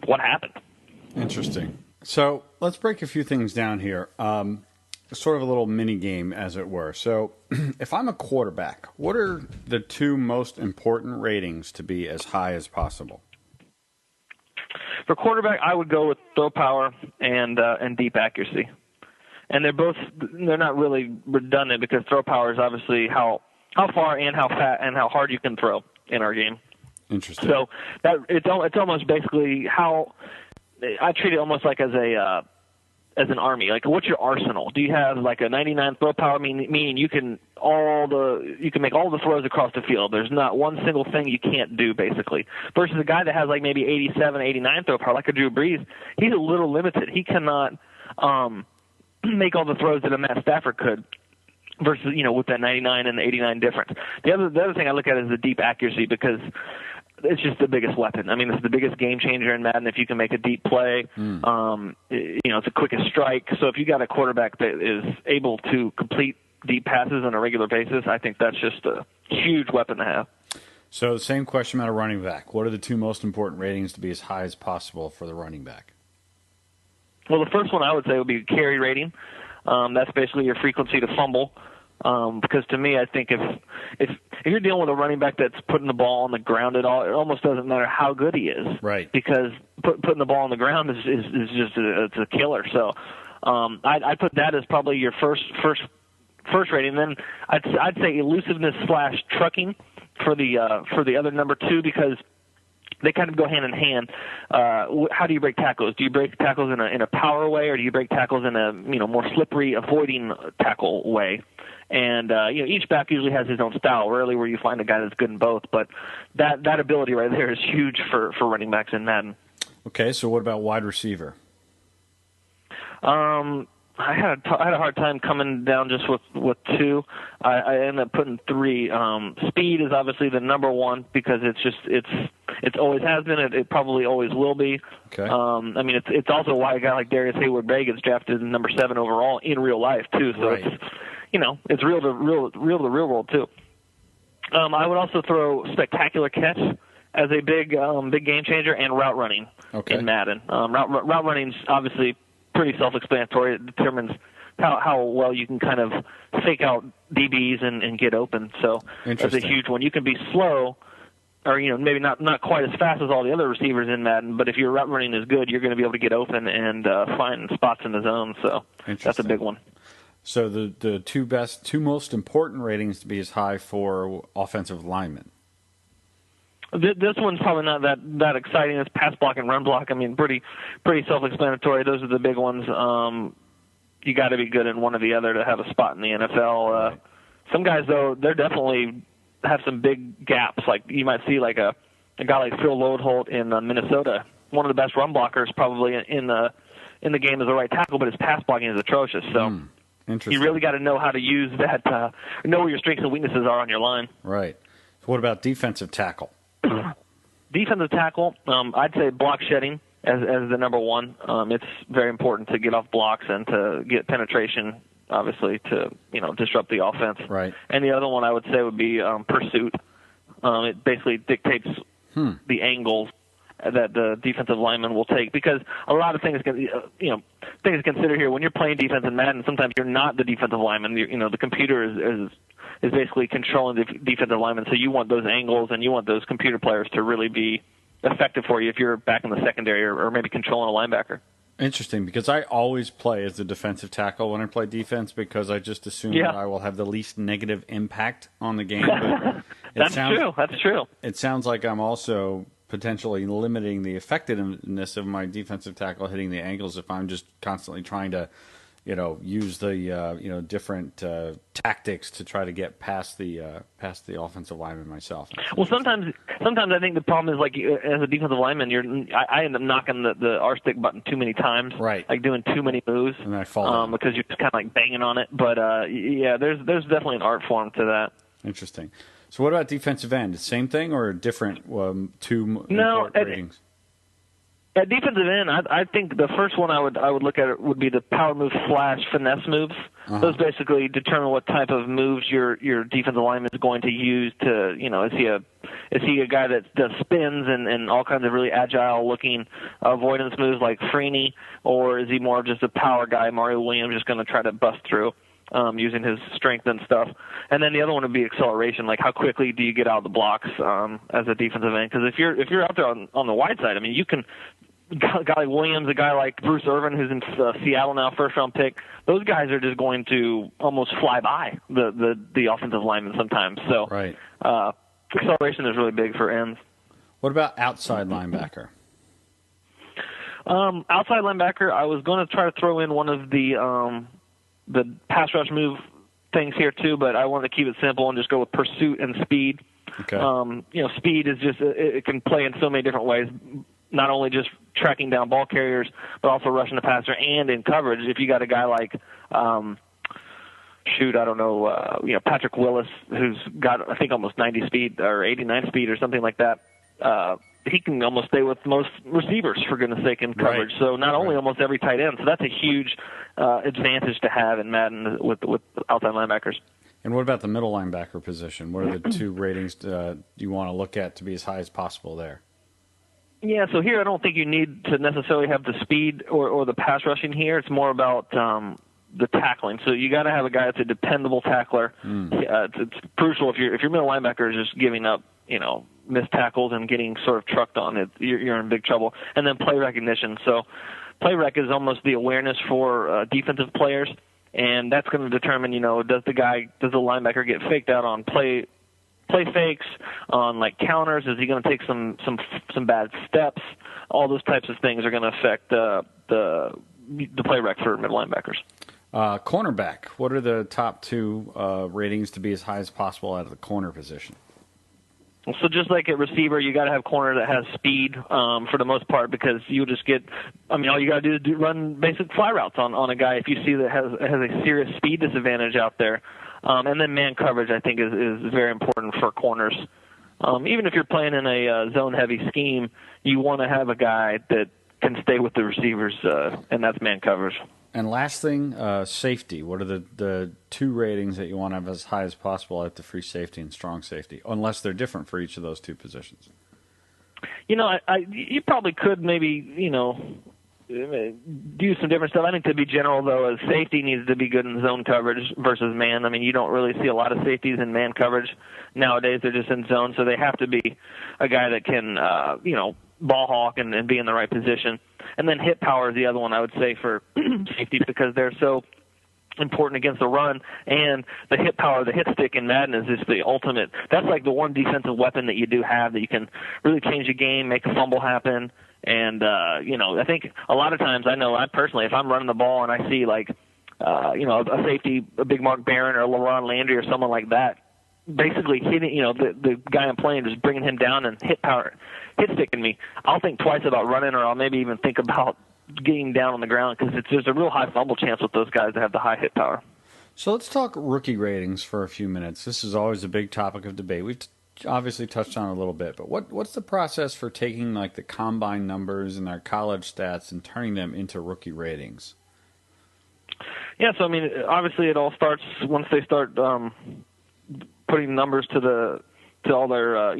what happened. Interesting. So let's break a few things down here. Sort of a little mini game, as it were. So if I'm a quarterback, what are the 2 most important ratings to be as high as possible? For quarterback, I would go with throw power and deep accuracy. And they're not really redundant, because throw power is obviously how far and how fast and how hard you can throw in our game. Interesting. So that it's almost basically how I treat it almost like as an army. Like, what's your arsenal? Do you have like a 99 throw power, meaning you can make all the throws across the field? There's not one single thing you can't do, basically. Versus a guy that has like maybe 87, 89 throw power, like a Drew Brees, he's a little limited. He cannot make all the throws that a Matt Stafford could. Versus, with that 99 and the 89 difference. The other thing I look at is the deep accuracy, because it's just the biggest weapon. I mean, it's the biggest game changer in Madden if you can make a deep play. It's the quickest strike. So if you got a quarterback that is able to complete deep passes on a regular basis, I think that's just a huge weapon to have. So the same question about a running back. What are the 2 most important ratings to be as high as possible for the running back? Well, the first one I would say would be carry rating. That's basically your frequency to fumble. Because to me, I think if you're dealing with a running back that's putting the ball on the ground at all, it almost doesn't matter how good he is, right? Because putting the ball on the ground is just it's a killer. So I put that as probably your first rating. Then I'd say elusiveness / trucking for the other number 2 because they kind of go hand in hand. How do you break tackles? Do you break tackles in a power way, or do you break tackles in a more slippery, avoiding tackle way? And each back usually has his own style. Rarely where you find a guy that's good in both, but that ability right there is huge for running backs in Madden. Okay, so what about wide receiver? I had a hard time coming down just with 2. I ended up putting 3. Speed is obviously the number 1 because it's always has been. It probably always will be. Okay. I mean, it's also why a guy like Darius Hayward-Bay gets drafted number 7 overall in real life too. So right. It's real to real world too. I would also throw spectacular catch as a big game changer, and route running in Madden. Route running's obviously pretty self-explanatory. It determines how well you can kind of fake out DBs and get open. So that's a huge one. You can be slow, or maybe not quite as fast as all the other receivers in Madden, but if your route running is good, you're going to be able to get open and find spots in the zone. So that's a big one. So the two most important ratings to be as high for offensive linemen. This one's probably not that exciting. It's pass block and run block. I mean, pretty self-explanatory. Those are the big ones. You got to be good in one or the other to have a spot in the NFL. Right. Some guys, though, they're definitely have some big gaps. Like you might see like a guy like Phil Lodeholt in Minnesota, one of the best run blockers probably in the game as a right tackle, but his pass blocking is atrocious. So you really got to know how to use that, know where your strengths and weaknesses are on your line. Right. So what about defensive tackle? Defensive tackle, I'd say block shedding as the number 1. It's very important to get off blocks and to get penetration, obviously, to disrupt the offense. Right. And the other one I would say would be pursuit. It basically dictates the angles that the defensive lineman will take, because a lot of things things to consider here when you're playing defense in Madden. Sometimes you're not the defensive lineman. The computer is basically controlling the defensive lineman. So you want those angles and you want those computer players to really be effective for you if you're back in the secondary or maybe controlling a linebacker. Interesting, because I always play as the defensive tackle when I play defense, because I just assume that I will have the least negative impact on the game. But That's true. It sounds like I'm also potentially limiting the effectiveness of my defensive tackle hitting the angles if I'm just constantly trying to use the different tactics to try to get past the offensive lineman myself. Well, sometimes I think the problem is, like, as a defensive lineman, I end up knocking the R stick button too many times, right? Like doing too many moves, and I fall down. because you're just kind of like banging on it. But there's definitely an art form to that. Interesting. So what about defensive end? Same thing or different? Two ratings. At defensive end, I think the first one I would look at would be the power move / finesse moves. Those basically determine what type of moves your defensive lineman is going to use to, is he a guy that does spins and all kinds of really agile looking avoidance moves like Freeney, or is he more just a power guy, Mario Williams, just going to try to bust through using his strength and stuff. And then the other one would be acceleration, like how quickly do you get out of the blocks as a defensive end? Because if you're out there on the wide side, I mean, you can. A guy like Williams, a guy like Bruce Irvin, who's in Seattle now, first-round pick, those guys are just going to almost fly by the offensive lineman sometimes. So right. Acceleration is really big for ends. What about outside linebacker? Outside linebacker, I was going to try to throw in one of the pass rush move things here too, but I wanted to keep it simple and just go with pursuit and speed. Okay. Speed is just it can play in so many different ways. Not only just tracking down ball carriers, but also rushing the passer and in coverage. If you got a guy like, Patrick Willis, who's got, I think, almost 90 speed or 89 speed or something like that, he can almost stay with most receivers, for goodness sake, in coverage. Right. So not only almost every tight end. So that's a huge advantage to have in Madden with outside linebackers. And what about the middle linebacker position? What are the two ratings you want to look at to be as high as possible there? Yeah, so here I don't think you need to necessarily have the speed or the pass rushing here. It's more about the tackling. So you got to have a guy that's a dependable tackler. It's crucial if your middle linebacker is just giving up, missed tackles and getting sort of trucked on. You're in big trouble. And then play recognition. So play rec is almost the awareness for defensive players, and that's going to determine, does the linebacker get faked out on play play fakes, on like counters? Is he going to take some bad steps? All those types of things are going to affect the play rec for middle linebackers. Cornerback, what are the top two ratings to be as high as possible out of the corner position? So just like at receiver, you got to have corner that has speed for the most part, because you just get, I mean, all you got to do is run basic fly routes on a guy if you see that has a serious speed disadvantage out there. And then man coverage, I think, is very important for corners. Even if you're playing in a zone-heavy scheme, you want to have a guy that can stay with the receivers, and that's man coverage. And last thing, safety. What are the two ratings that you want to have as high as possible at the free safety and strong safety, unless they're different for each of those two positions? You know, you probably could maybe, do some different stuff. I think to be general, though, safety needs to be good in zone coverage versus man. I mean, you don't really see a lot of safeties in man coverage nowadays. They're just in zone, so they have to be a guy that can, ball hawk and be in the right position. And then hit power is the other one I would say for safety, because they're so important against the run. And the hit power, the hit stick in Madden is just the ultimate. That's like the one defensive weapon that you do have that you can really change a game, make a fumble happen. And, I think a lot of times, I personally, if I'm running the ball and I see like, a safety, a big Mark Barron or a LaRon Landry or someone like that, basically hitting, the guy I'm playing, just bringing him down and hit sticking me, I'll think twice about running, or I'll maybe even think about getting down on the ground, because there's a real high fumble chance with those guys that have the high hit power. So let's talk rookie ratings for a few minutes. This is always a big topic of debate. We've obviously touched on it a little bit, but what's the process for taking like the combine numbers and their college stats and turning them into rookie ratings? Yeah, so I mean, obviously it all starts once they start putting numbers to all their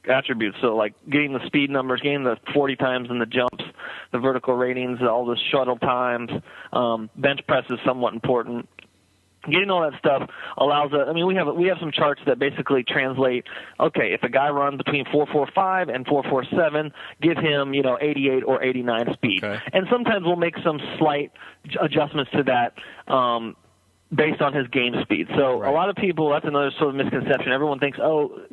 attributes. So like getting the speed numbers, getting the 40 times in the jumps, the vertical ratings, all the shuttle times, bench press is somewhat important. Getting all that stuff allows us. I mean, we have some charts that basically translate. Okay, if a guy runs between 4.45 and 4.47, give him 88 or 89 speed. Okay. And sometimes we'll make some slight adjustments to that based on his game speed. So right. A lot of people, that's another sort of misconception. Everyone thinks,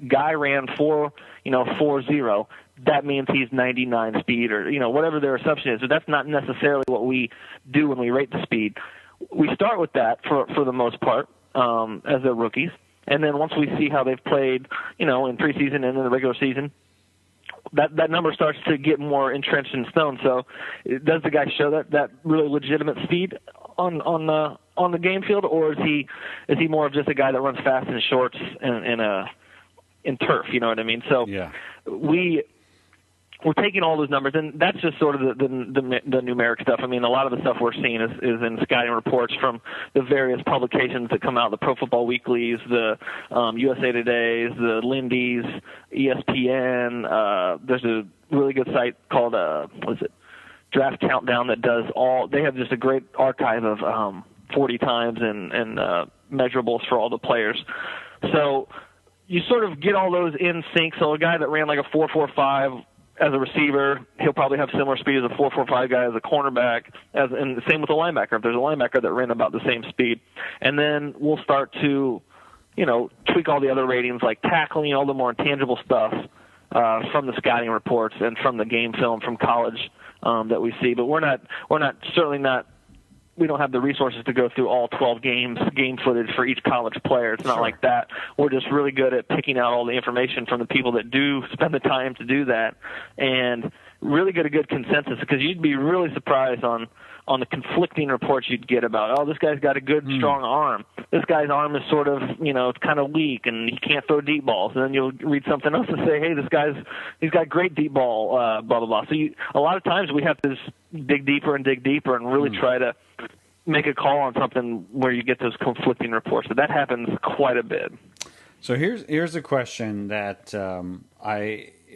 guy ran 4.40. That means he's 99 speed, or whatever their assumption is. But that's not necessarily what we do when we rate the speed. We start with that for the most part as they're rookies, and then once we see how they've played, in preseason and in the regular season, that number starts to get more entrenched in stone. So, does the guy show that really legitimate speed on the game field, or is he more of just a guy that runs fast in shorts and in turf? You know what I mean? So yeah. We're taking all those numbers, and that's just sort of the numeric stuff. I mean, a lot of the stuff we're seeing is in scouting reports from the various publications that come out, the Pro Football Weeklies, the USA Todays, the Lindy's, ESPN. There's a really good site called, Draft Countdown that does they have just a great archive of 40 times and measurables for all the players. So you sort of get all those in sync. So a guy that ran like a 4.45 as a receiver, he'll probably have similar speed as a 4.45 guy as a cornerback, and the same with a linebacker. If there's a linebacker that ran about the same speed. And then we'll start to, tweak all the other ratings like tackling, all the more intangible stuff from the scouting reports and from the game film from college that we see. But we don't have the resources to go through all 12 games, game footage for each college player. It's not like that. We're just really good at picking out all the information from the people that do spend the time to do that, and really get a good consensus, because you'd be really surprised on the conflicting reports you'd get about, this guy's got a good, strong arm. This guy's arm is sort of, it's kind of weak, and he can't throw deep balls. And then you'll read something else and say, hey, he's got great deep ball, blah, blah, blah. So a lot of times we have to just dig deeper and really try to make a call on something where you get those conflicting reports. So that happens quite a bit. So here's a question that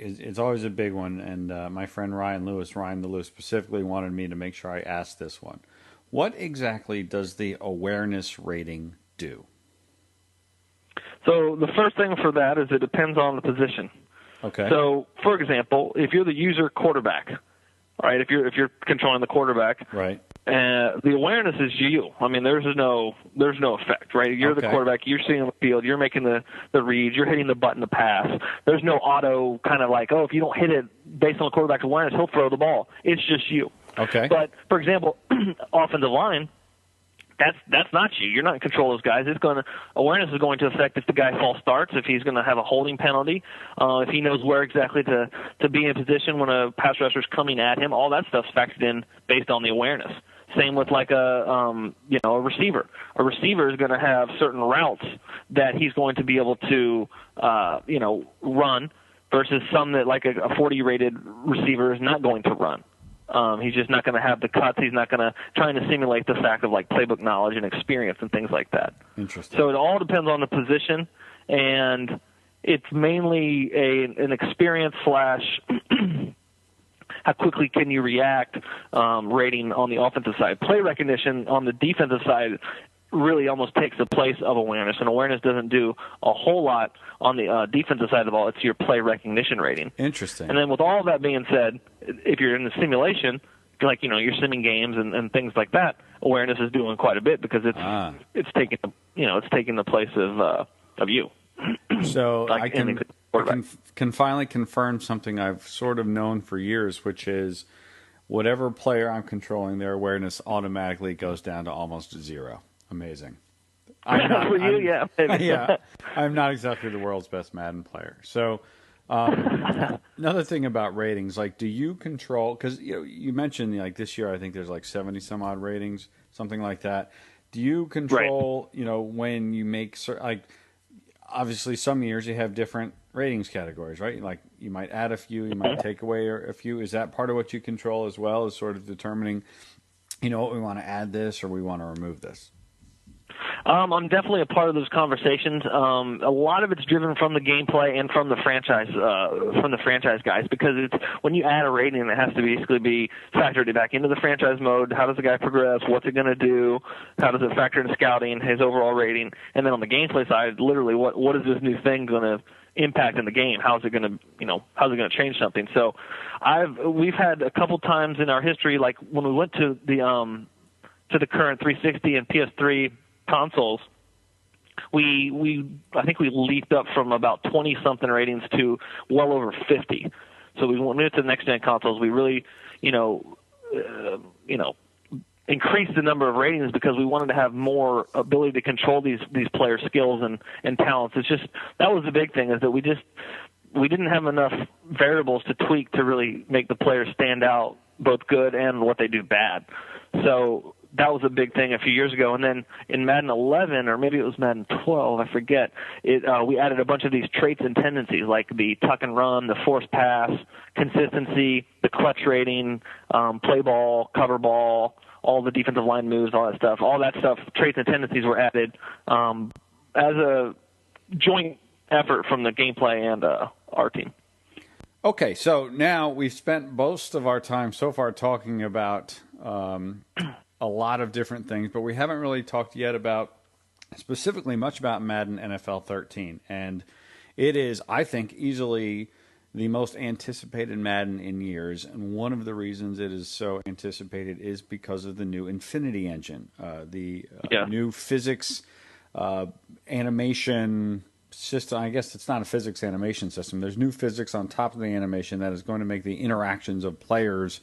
it's always a big one, and my friend Ryan the Lewis, specifically wanted me to make sure I asked this one. What exactly does the awareness rating do? So the first thing for that is it depends on the position. Okay. So, for example, if you're the user quarterback, right? If you're controlling the quarterback, right, The awareness is you. I mean, there's no effect, right? You're the quarterback. You're sitting on the field. You're making the reads. You're hitting the button to pass. There's no auto kind of like, oh, if you don't hit it based on the quarterback's awareness, he'll throw the ball. It's just you. Okay. But, for example, offensive line, that's not you. You're not in control of those guys. Awareness is going to affect if the guy false starts, if he's going to have a holding penalty, if he knows where exactly to be in position when a pass rusher is coming at him. All that stuff's factored in based on the awareness. Same with like a receiver. A receiver is going to have certain routes that he's going to be able to run versus some that like a 40 rated receiver is not going to run. He's just not going to have the cuts. He's not going to trying to simulate the fact of like playbook knowledge and experience and things like that. Interesting. So it all depends on the position, and it's mainly an experience / how quickly can you react rating on the offensive side. Play recognition on the defensive side really almost takes the place of awareness, and awareness doesn't do a whole lot on the defensive side of the ball. It's your play recognition rating. Interesting. And then with all that being said, if you're in the simulation, like you're simming games and things like that, awareness is doing quite a bit because it's taking the place of you. So like I can finally confirm something I've sort of known for years, which is whatever player I'm controlling, their awareness automatically goes down to almost zero. Amazing. Yeah. I'm not exactly the world's best Madden player. So another thing about ratings, like, do you control? Because you mentioned like this year, I think there's like 70 some odd ratings, something like that. Do you control? Right. When you make like. Obviously, some years you have different ratings categories, right? Like you might add a few, you might take away a few. Is that part of what you control as well, as sort of determining, we want to add this or we want to remove this? I'm definitely a part of those conversations. A lot of it's driven from the gameplay and from the franchise guys, because it's when you add a rating, it has to basically be factored back into the franchise mode. How does the guy progress? What's it going to do? How does it factor into scouting, his overall rating? And then on the gameplay side, literally, what is this new thing going to impact in the game? How's it going to change something? So we've had a couple times in our history, like when we went to the current 360 and PS3 consoles, I think we leaped up from about 20 something ratings to well over 50. So we went to the next gen consoles. We really, increased the number of ratings because we wanted to have more ability to control these players' skills and talents. It's just that was the big thing, is that we didn't have enough variables to tweak to really make the players stand out, both good and what they do bad. So that was a big thing a few years ago. And then in Madden 11, or maybe it was Madden 12, I forget, we added a bunch of these traits and tendencies, like the tuck and run, the force pass, consistency, the clutch rating, play ball, cover ball, all the defensive line moves, all that stuff. All that stuff, traits and tendencies, were added as a joint effort from the gameplay and our team. Okay, so now we've spent most of our time so far talking about a lot of different things, but we haven't really talked yet about specifically much about Madden NFL 13. And it is, I think, easily the most anticipated Madden in years. And one of the reasons it is so anticipated is because of the new Infinity engine, new physics animation system. I guess it's not a physics animation system. There's new physics on top of the animation that is going to make the interactions of players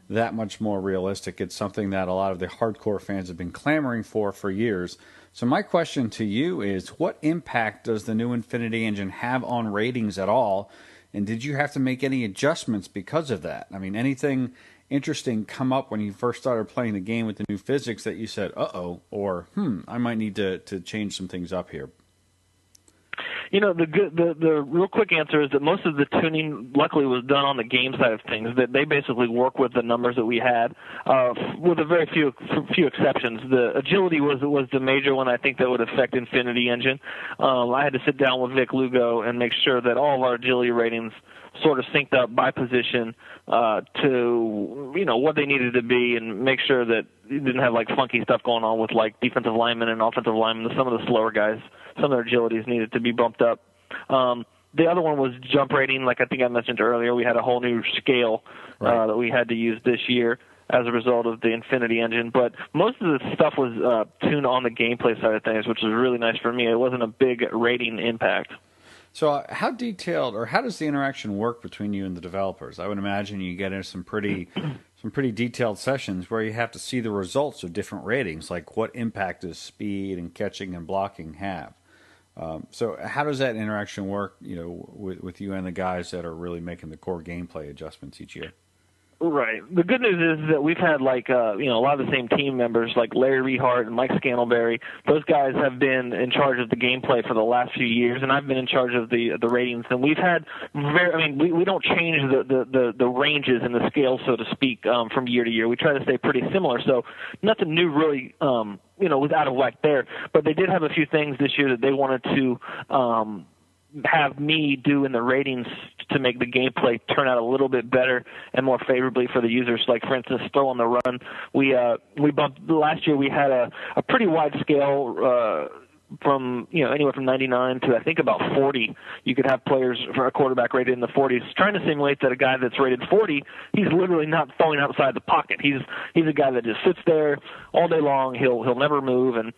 that much more realistic. It's something that a lot of the hardcore fans have been clamoring for years. So my question to you is, what impact does the new Infinity engine have on ratings at all? And did you have to make any adjustments because of that? I mean, anything interesting come up when you first started playing the game with the new physics that you said, uh-oh, or, I might need to change some things up here? The real quick answer is that most of the tuning, luckily, was done on the game side of things. That they basically work with the numbers that we had, with a very few exceptions. The agility was the major one, I think, that would affect Infinity Engine. I had to sit down with Vic Lugo and make sure that all of our agility ratings sort of synced up by position to what they needed to be, and make sure that you didn't have like funky stuff going on with like defensive linemen and offensive linemen. Some of the slower guys, some of their agilities needed to be bumped up. The other one was jump rating. Like I think I mentioned earlier, we had a whole new scale that we had to use this year. as a result of the Infinity engine. But most of the stuff was tuned on the gameplay side of things, which was really nice for me. It wasn't a big rating impact. So how detailed, or how does the interaction work between you and the developers? I would imagine you get into some pretty detailed sessions where you have to see the results of different ratings, like what impact does speed and catching and blocking have. So how does that interaction work, with you and the guys that are really making the core gameplay adjustments each year? Right. The good news is that we've had a lot of the same team members like Larry Rehart and Mike Scantleberry. Those guys have been in charge of the gameplay for the last few years, and I've been in charge of the ratings. And we've had we don't change the ranges and the scale, so to speak, from year to year. We try to stay pretty similar. So nothing new really was out of whack there. But they did have a few things this year that they wanted to have me do in the ratings to make the gameplay turn out a little bit better and more favorably for the users. Like, for instance, throw on the run. We bumped last year. We had a pretty wide scale from anywhere from 99 to I think about 40. You could have players for a quarterback rated in the 40s. Trying to simulate that a guy that's rated 40, he's literally not throwing outside the pocket. He's a guy that just sits there all day long. He'll never move, and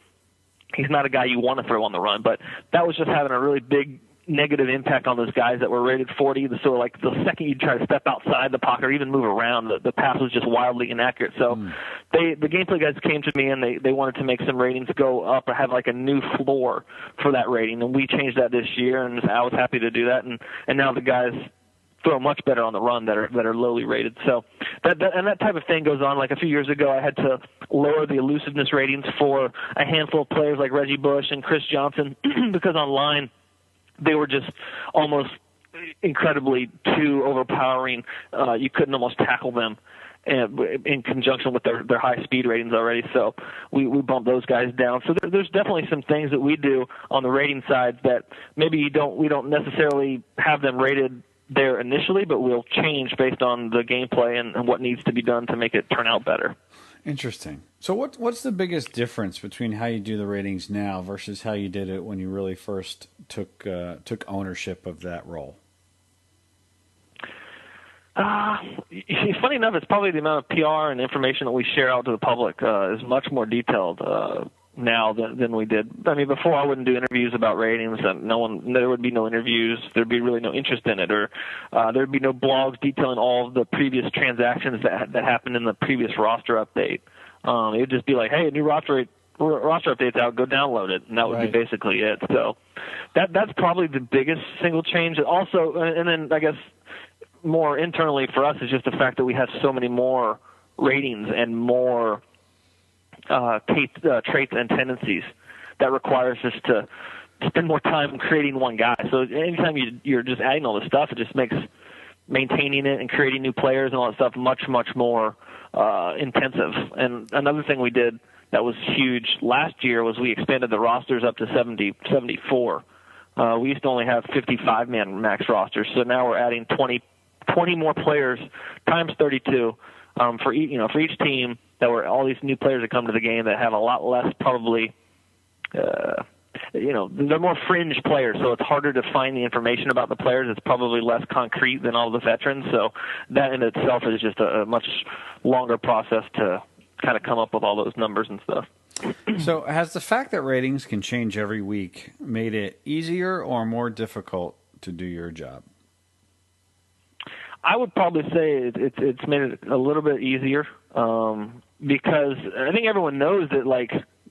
he's not a guy you want to throw on the run. But that was just having a really big negative impact on those guys that were rated 40. So like the second you try to step outside the pocket or even move around, the pass was just wildly inaccurate. So the gameplay guys came to me and they wanted to make some ratings go up or have like a new floor for that rating, and we changed that this year, and I was happy to do that. And now the guys throw much better on the run that are lowly rated. So that type of thing goes on. Like a few years ago, I had to lower the elusiveness ratings for a handful of players like Reggie Bush and Chris Johnson because online they were just almost incredibly too overpowering. You couldn't almost tackle them in conjunction with their high speed ratings already. So we bumped those guys down. So there's definitely some things that we do on the rating side that maybe we don't necessarily have them rated there initially, but we'll change based on the gameplay and what needs to be done to make it turn out better. Interesting. So what's the biggest difference between how you do the ratings now versus how you did it when you really first took ownership of that role? Funny enough, it's probably the amount of PR and information that we share out to the public is much more detailed now than we did. I mean, before I wouldn't do interviews about ratings, and there would be no interviews. There'd be really no interest in it, or there'd be no blogs detailing all of the previous transactions that happened in the previous roster update. It would just be like, hey, a new roster update's out, go download it, and that would be basically it. So that's probably the biggest single change. Also, and then I guess more internally for us is just the fact that we have so many more ratings and more traits and tendencies that requires us to spend more time creating one guy. So anytime you're just adding all this stuff, it just makes maintaining it and creating new players and all that stuff much, much more intensive. And another thing we did that was huge last year was we expanded the rosters up to 74. We used to only have 55-man max rosters, so now we're adding 20 more players times 32 for each team. That were all these new players that come to the game that have a lot less probably, they're more fringe players, so it's harder to find the information about the players. It's probably less concrete than all the veterans, so that in itself is just a much longer process to kind of come up with all those numbers and stuff. So has the fact that ratings can change every week made it easier or more difficult to do your job? I would probably say it's made it a little bit easier because I think everyone knows that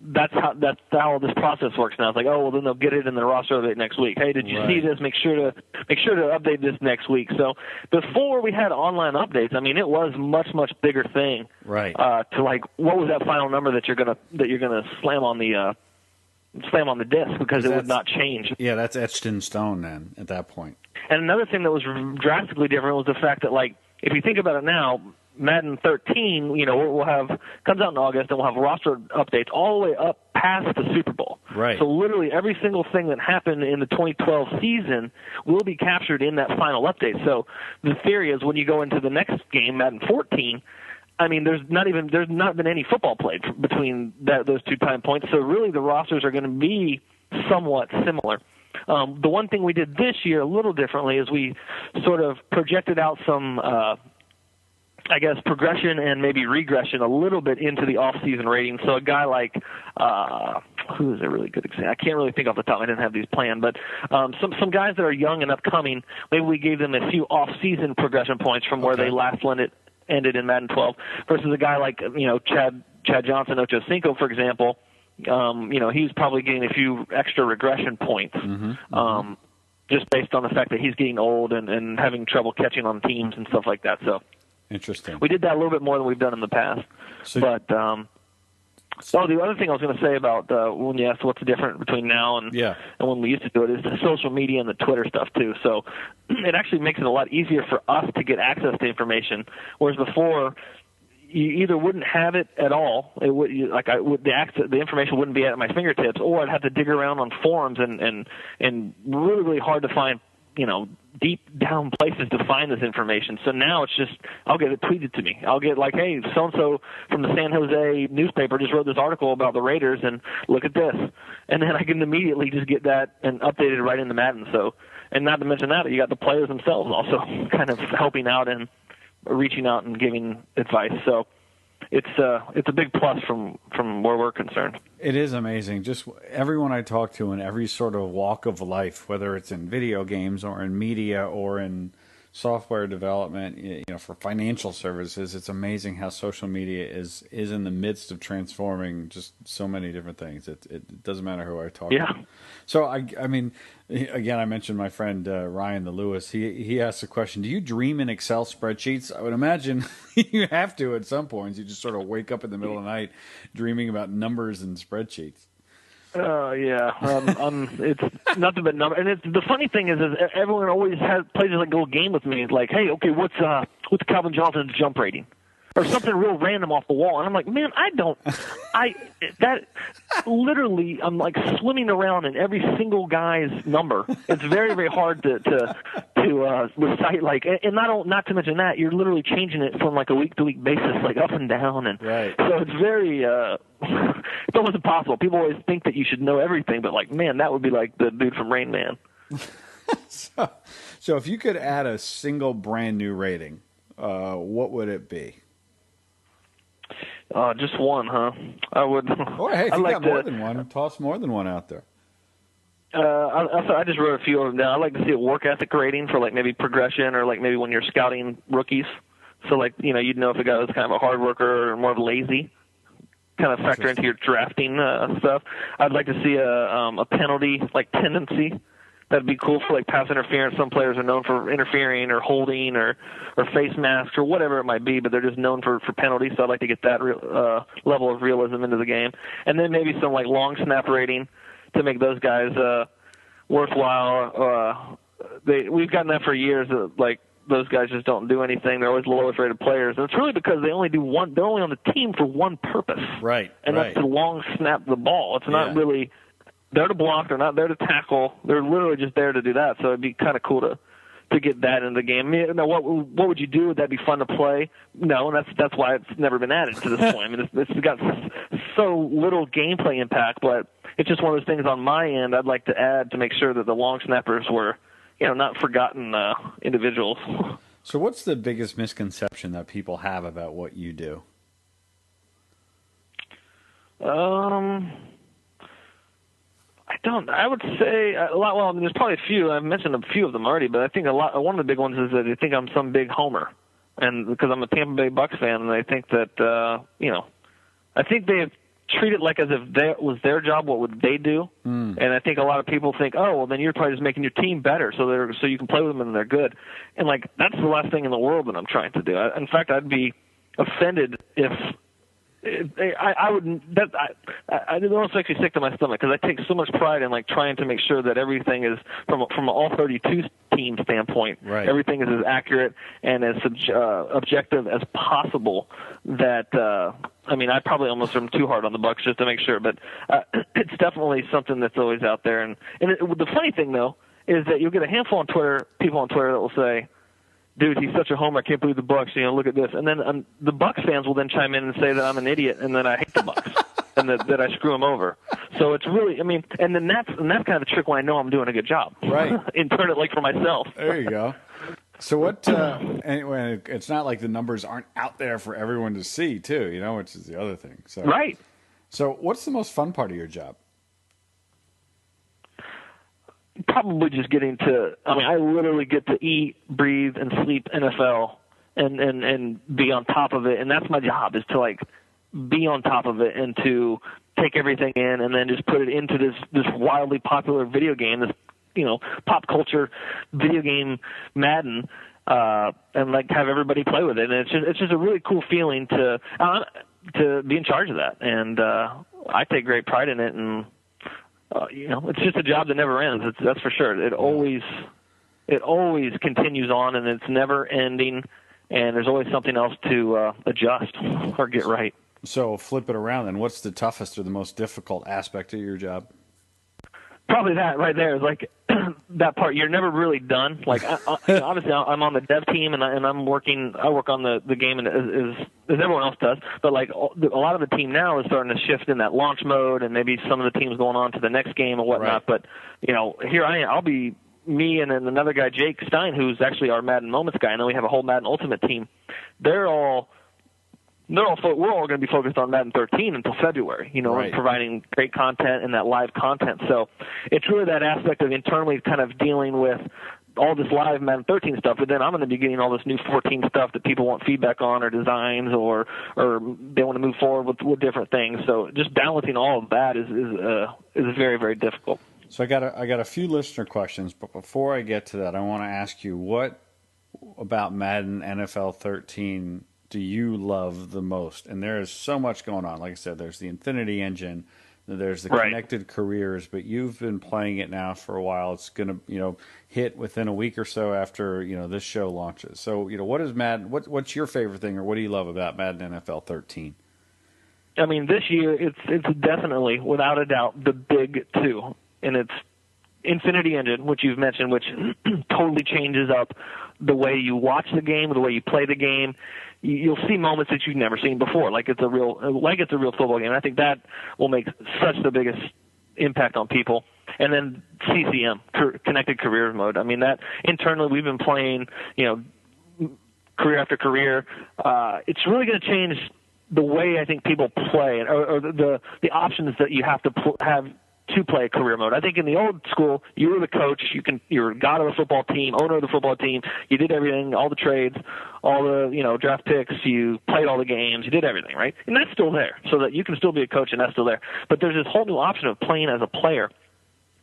that's how this process works now. It's like, oh, well, then they'll get it in the roster update next week. Hey, did you see this? Make sure to update this next week. So before we had online updates, I mean, it was much bigger thing. Right. To what was that final number that you're gonna slam on the disc because it would not change. Yeah, that's etched in stone then at that point. And another thing that was drastically different was the fact that, if you think about it now, Madden 13, we'll have comes out in August, and we'll have roster updates all the way up past the Super Bowl. Right. So literally every single thing that happened in the 2012 season will be captured in that final update. So the theory is when you go into the next game, Madden 14, I mean, there's not been any football played between those two time points. So really, the rosters are going to be somewhat similar. The one thing we did this year a little differently is we sort of projected out some I guess, progression and maybe regression a little bit into the off-season ratings. So a guy like, who is a really good example? I can't really think off the top. I didn't have these planned, but some guys that are young and upcoming, maybe we gave them a few off-season progression points from where they last ended in Madden 12, versus a guy like, Chad Johnson, Ochocinco, for example. He's probably getting a few extra regression points. Just based on the fact that he's getting old and having trouble catching on teams and stuff like that. So interesting. We did that a little bit more than we've done in the past. The other thing I was going to say about when you asked what's different between now and when we used to do it is the social media and the Twitter stuff too. So it actually makes it a lot easier for us to get access to information, whereas before you either wouldn't have it at all. It would the information wouldn't be at my fingertips, or I'd have to dig around on forums and really, really hard to find, deep down places to find this information. So now it's just, I'll get it tweeted to me. I'll get like, hey, so-and-so from the San Jose newspaper just wrote this article about the Raiders, and look at this. And then I can immediately just get that and update it right into Madden. So, and not to mention that, you got the players themselves also kind of helping out and reaching out and giving advice. So it's a big plus from where we're concerned. It is amazing. Just everyone I talk to in every sort of walk of life, whether it's in video games or in media or in software development, for financial services, it's amazing how social media is in the midst of transforming just so many different things. It doesn't matter who I talk to. So I mean, again, I mentioned my friend Ryan the Lewis. He asked the question: do you dream in Excel spreadsheets? I would imagine you have to at some points. You just sort of wake up in the middle of the night dreaming about numbers and spreadsheets. It's nothing but number. And the funny thing is everyone always plays this like little game with me. It's like, hey, okay, what's Calvin Johnson's jump rating? Or something real random off the wall. And I'm like, man, literally, I'm like swimming around in every single guy's number. It's very, very hard to recite, like, and not to mention that, you're literally changing it from like a week-to-week basis, like up and down. And so it's very, it's almost impossible. People always think that you should know everything, but like, man, that would be like the dude from Rain Man. So if you could add a single brand new rating, what would it be? Just one, huh? I would. Or hey, if you got more than one, toss more than one out there. I just wrote a few of them down. I'd like to see a work ethic rating for like maybe progression, or like maybe when you're scouting rookies. So like, you'd know if a guy was kind of a hard worker or more lazy. Kind of factor into your drafting stuff. I'd like to see a penalty like tendency. That'd be cool for like pass interference. Some players are known for interfering or holding or face masks or whatever it might be, but they're just known for penalties. So I'd like to get that level of realism into the game, and then maybe some like long snap rating to make those guys worthwhile. We've gotten that for years. Like those guys just don't do anything. They're always the lowest rated players, and it's really because they only do one. They're only on the team for one purpose, and that's to long snap the ball. It's not really. They're to block. They're not there to tackle. They're literally just there to do that. So it'd be kind of cool to get that in the game. Now, what would you do? Would that be fun to play? No, and that's why it's never been added to this point. I mean, it's got so little gameplay impact, but it's just one of those things on my end I'd like to add to make sure that the long snappers were, not forgotten individuals. So what's the biggest misconception that people have about what you do? I would say a lot. Well, I mean, there's probably a few. I've mentioned a few of them already, but I think one of the big ones is that they think I'm some big homer, and because I'm a Tampa Bay Bucs fan, and they think that I think they treat it like as if that was their job. What would they do? And I think a lot of people think, oh, well, then you're probably just making your team better, so you can play with them and they're good. And like that's the last thing in the world that I'm trying to do. In fact, I'd be offended if. I wouldn't. It almost makes me sick to my stomach because I take so much pride in like trying to make sure that everything is from an all 32 team standpoint. Right. Everything is as accurate and as objective as possible. That I mean, I probably almost am too hard on the Bucs just to make sure, but it's definitely something that's always out there. And the funny thing though is that you'll get a handful on Twitter, people on Twitter that will say, dude, he's such a homer. I can't believe the Bucs. Look at this. And then the Bucs fans will then chime in and say that I'm an idiot and that I hate the Bucs and that I screw them over. So it's really, I mean, and that's kind of the trick when I know I'm doing a good job. Right. And turn it like for myself. There you go. So what? Anyway, it's not like the numbers aren't out there for everyone to see, too. Which is the other thing. So Right. So what's the most fun part of your job? Probably just getting to. I mean, I literally get to eat, breathe, and sleep NFL, and be on top of it. And that's my job, is to like be on top of it and to take everything in and then just put it into this wildly popular video game, this pop culture video game, Madden, and like have everybody play with it. And it's just a really cool feeling to be in charge of that. And I take great pride in it. And it's just a job that never ends. That's for sure. It always continues on, and it's never ending. And there's always something else to adjust or get right. So flip it around, then. What's the toughest or the most difficult aspect of your job? Probably that right there is like that part. You're never really done. Like obviously, I'm on the dev team, and I'm working. I work on the game, and as everyone else does. But like a lot of the team now is starting to shift in that launch mode, and maybe some of the teams going on to the next game or whatnot. Right. But here I am. I'll be me and then another guy, Jake Stein, who's actually our Madden Moments guy. And then we have a whole Madden Ultimate team. We're all going to be focused on Madden 13 until February, right. Providing great content and that live content. So it's really that aspect of internally kind of dealing with all this live Madden 13 stuff, but then I'm going to be getting all this new 14 stuff that people want feedback on or designs or they want to move forward with different things. So just balancing all of that is very, very difficult. So I got a few listener questions, but before I get to that, I want to ask you, what about Madden NFL 13 do you love the most? And there is so much going on. Like I said, there's the Infinity Engine, there's the connected careers, but you've been playing it now for a while. It's going to, hit within a week or so after, this show launches. So, what is Madden? What's your favorite thing, or what do you love about Madden NFL 13? I mean, this year it's definitely, without a doubt, the big two, and it's Infinity Engine, which you've mentioned, which totally changes up the way you watch the game, the way you play the game. You'll see moments that you've never seen before, like it's a real football game. And I think that will make such the biggest impact on people. And then CCM, Connected Careers Mode. I mean, that internally we've been playing, career after career. It's really going to change the way I think people play, or the options that you have to have to play a career mode. I think in the old school, you were the coach. You're god of the football team, owner of the football team. You did everything, all the trades, all the draft picks. You played all the games. You did everything, right? And that's still there, so that you can still be a coach, and that's still there. But there's this whole new option of playing as a player,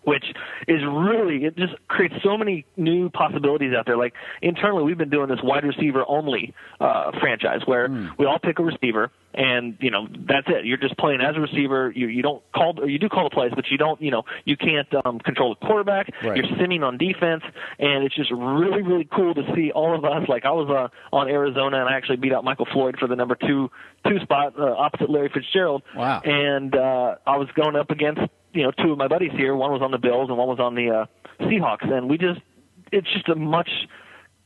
which is really, it just creates so many new possibilities out there. Like internally, we've been doing this wide receiver only franchise where we all pick a receiver, and that's it. You're just playing as a receiver. You don't call, or you do call the plays, but you don't, you can't control the quarterback. Right. You're simming on defense, and it's just really, really cool to see all of us. Like I was on Arizona, and I actually beat out Michael Floyd for the number two spot opposite Larry Fitzgerald. Wow. And I was going up against two of my buddies here. One was on the Bills and one was on the Seahawks, and it's just a much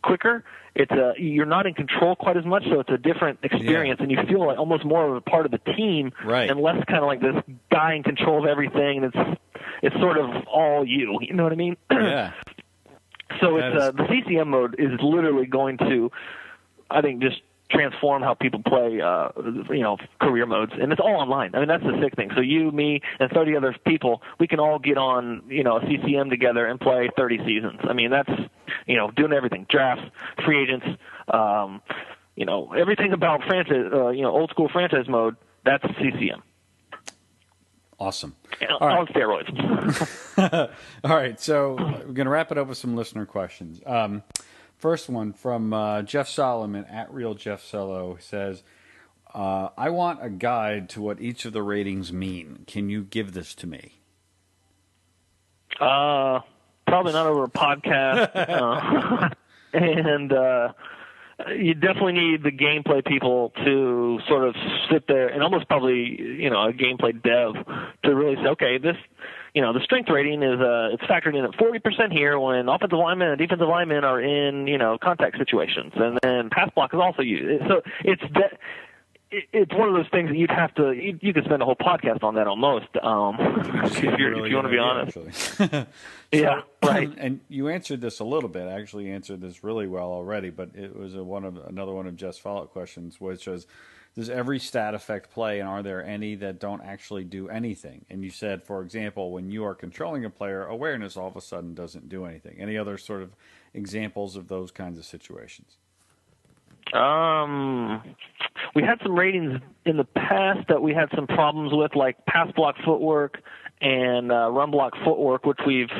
quicker. You're not in control quite as much, so it's a different experience, and you feel like almost more of a part of the team, right, and less kind of like this guy in control of everything. And it's sort of all you. You know what I mean? Yeah. So the CCM mode is literally going to, I think, just transform how people play, career modes, and it's all online. I mean, that's the sick thing. So you, me, and 30 other people, we can all get on, a CCM together and play 30 seasons. I mean, that's, doing everything: drafts, free agents, everything about franchise, old school franchise mode. That's CCM. Awesome. All right. On steroids. All right, so we're going to wrap it up with some listener questions. First one from Jeff Solomon at Real Jeff Solo says, I want a guide to what each of the ratings mean. Can you give this to me? Probably not over a podcast. And you definitely need the gameplay people to sort of sit there and almost probably, a gameplay dev to really say, okay, this, the strength rating is it's factored in at 40% here when offensive linemen and defensive linemen are in, contact situations. And then pass block is also used. So it's one of those things that you'd have to. You could spend a whole podcast on that almost. If you want to be honest. Yeah, right. And you answered this a little bit. Actually, answered this really well already. But it was another one of Jeff's follow-up questions, which was, does every stat affect play, and are there any that don't actually do anything? And you said, for example, when you are controlling a player, awareness all of a sudden doesn't do anything. Any other sort of examples of those kinds of situations? We had some ratings in the past that we had some problems with, like pass block footwork and run block footwork, which we've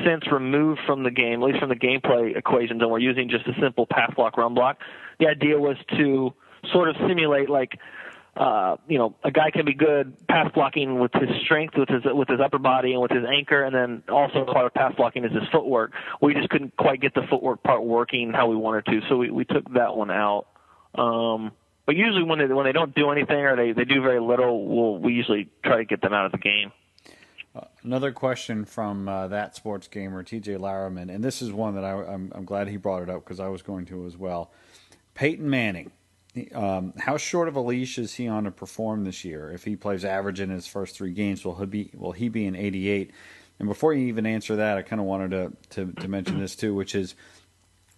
since removed from the game, at least from the gameplay equations, and we're using just a simple pass block, run block. The idea was to sort of simulate, like, a guy can be good pass blocking with his strength, with his upper body and with his anchor, and then also part of pass blocking is his footwork. We just couldn't quite get the footwork part working how we wanted to, so we took that one out. But usually when they don't do anything or they do very little, we usually try to get them out of the game. Another question from that sports gamer, TJ Larriman, and this is one that I'm glad he brought it up because I was going to as well. Peyton Manning. How short of a leash is he on to perform this year? If he plays average in his first 3 games, will he be an 88? And before you even answer that, I kind of wanted to mention this too, which is,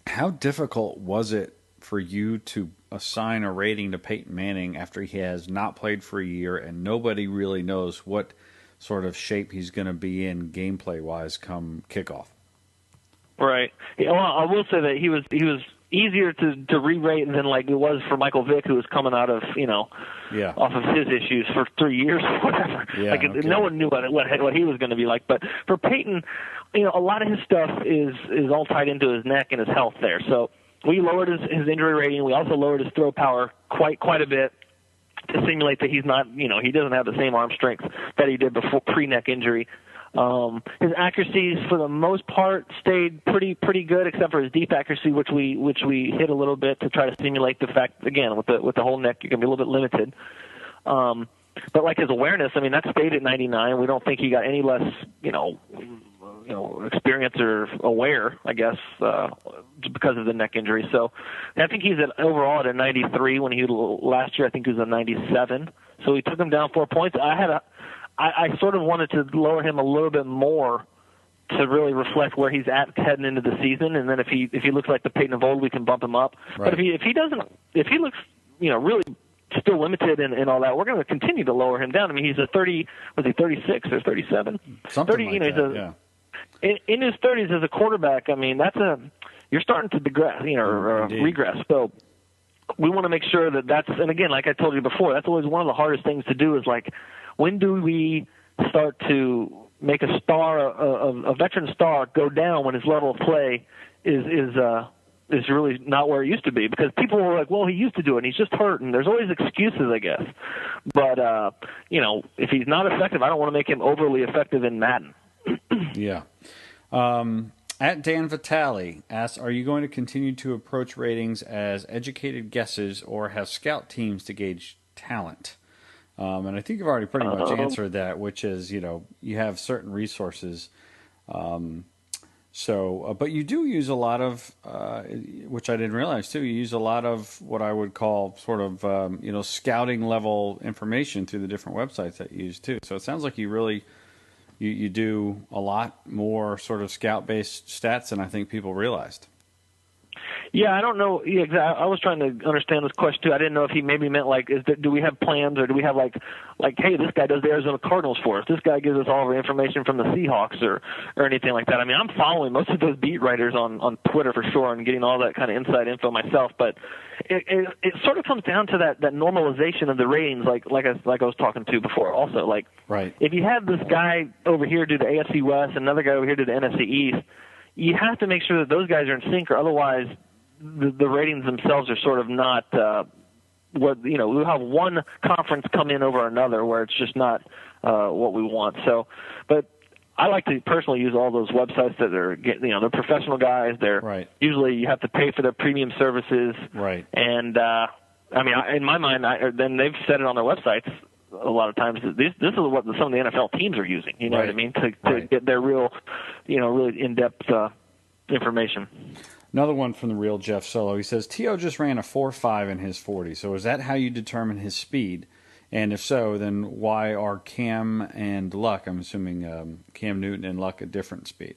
how difficult was it for you to assign a rating to Peyton Manning after he has not played for a year and nobody really knows what sort of shape he's going to be in gameplay-wise come kickoff? Right. Yeah, well, I will say that he was easier to re-rate than like it was for Michael Vick, who was coming out of off of his issues for 3 years or whatever. Yeah, no one knew what he was going to be like. But for Peyton, a lot of his stuff is all tied into his neck and his health there. So we lowered his injury rating. We also lowered his throw power quite a bit to simulate that he's not, he doesn't have the same arm strength that he did before pre-neck injury. His accuracies, for the most part, stayed pretty good, except for his deep accuracy, which we hit a little bit to try to simulate the fact, again, with the whole neck, you're going to be a little bit limited. But like his awareness, I mean, that stayed at 99. We don't think he got any less, experience or aware, I guess, because of the neck injury. So I think he's overall at a 93 when last year I think he was a 97. So we took him down 4 points. I sort of wanted to lower him a little bit more to really reflect where he's at heading into the season, and then if he looks like the Peyton of old, we can bump him up. Right. But if he looks really still limited and all that, we're going to continue to lower him down. I mean, he's a 36 or 37? Something 30, like that, yeah. In his 30s as a quarterback, I mean, you're starting to digress, regress. So we want to make sure that's, and again, like I told you before, that's always one of the hardest things to do is like, when do we start to make a veteran star go down when his level of play is really not where it used to be? Because people were like, well, he used to do it, and he's just hurt, and there's always excuses, I guess. But, if he's not effective, I don't want to make him overly effective in Madden. Yeah. At Dan Vitale asks, are you going to continue to approach ratings as educated guesses or have scout teams to gauge talent? And I think you've already pretty much answered that, which is, you have certain resources. But you do use a lot of, which I didn't realize too, you use a lot of what I would call sort of, scouting level information through the different websites that you use too. So it sounds like you really, you do a lot more sort of scout-based stats than I think people realized. Yeah, I don't know. Yeah, exactly. I was trying to understand this question too. I didn't know if he maybe meant like, do we have plans, or do we have like, hey, this guy does the Arizona Cardinals for us. This guy gives us all of our information from the Seahawks or anything like that. I mean, I'm following most of those beat writers on Twitter for sure and getting all that kind of inside info myself. But it sort of comes down to that normalization of the ratings, like I was talking to before. Also, like, right. If you have this guy over here do the AFC West, and another guy over here do the NFC East, you have to make sure that those guys are in sync, or otherwise the ratings themselves are sort of not we'll have one conference come in over another where it's just not what we want. So, but I like to personally use all those websites that are they're professional guys. They're right. Usually you have to pay for their premium services. Right. And I mean, in my mind, then they've said it on their websites a lot of times. This is what some of the NFL teams are using. You know what I mean? To get their real, really in-depth information. Another one from the real Jeff Solo. He says, T.O. just ran a 4.5 in his 40. So is that how you determine his speed? And if so, then why are Cam and Luck, I'm assuming Cam Newton and Luck, at different speed?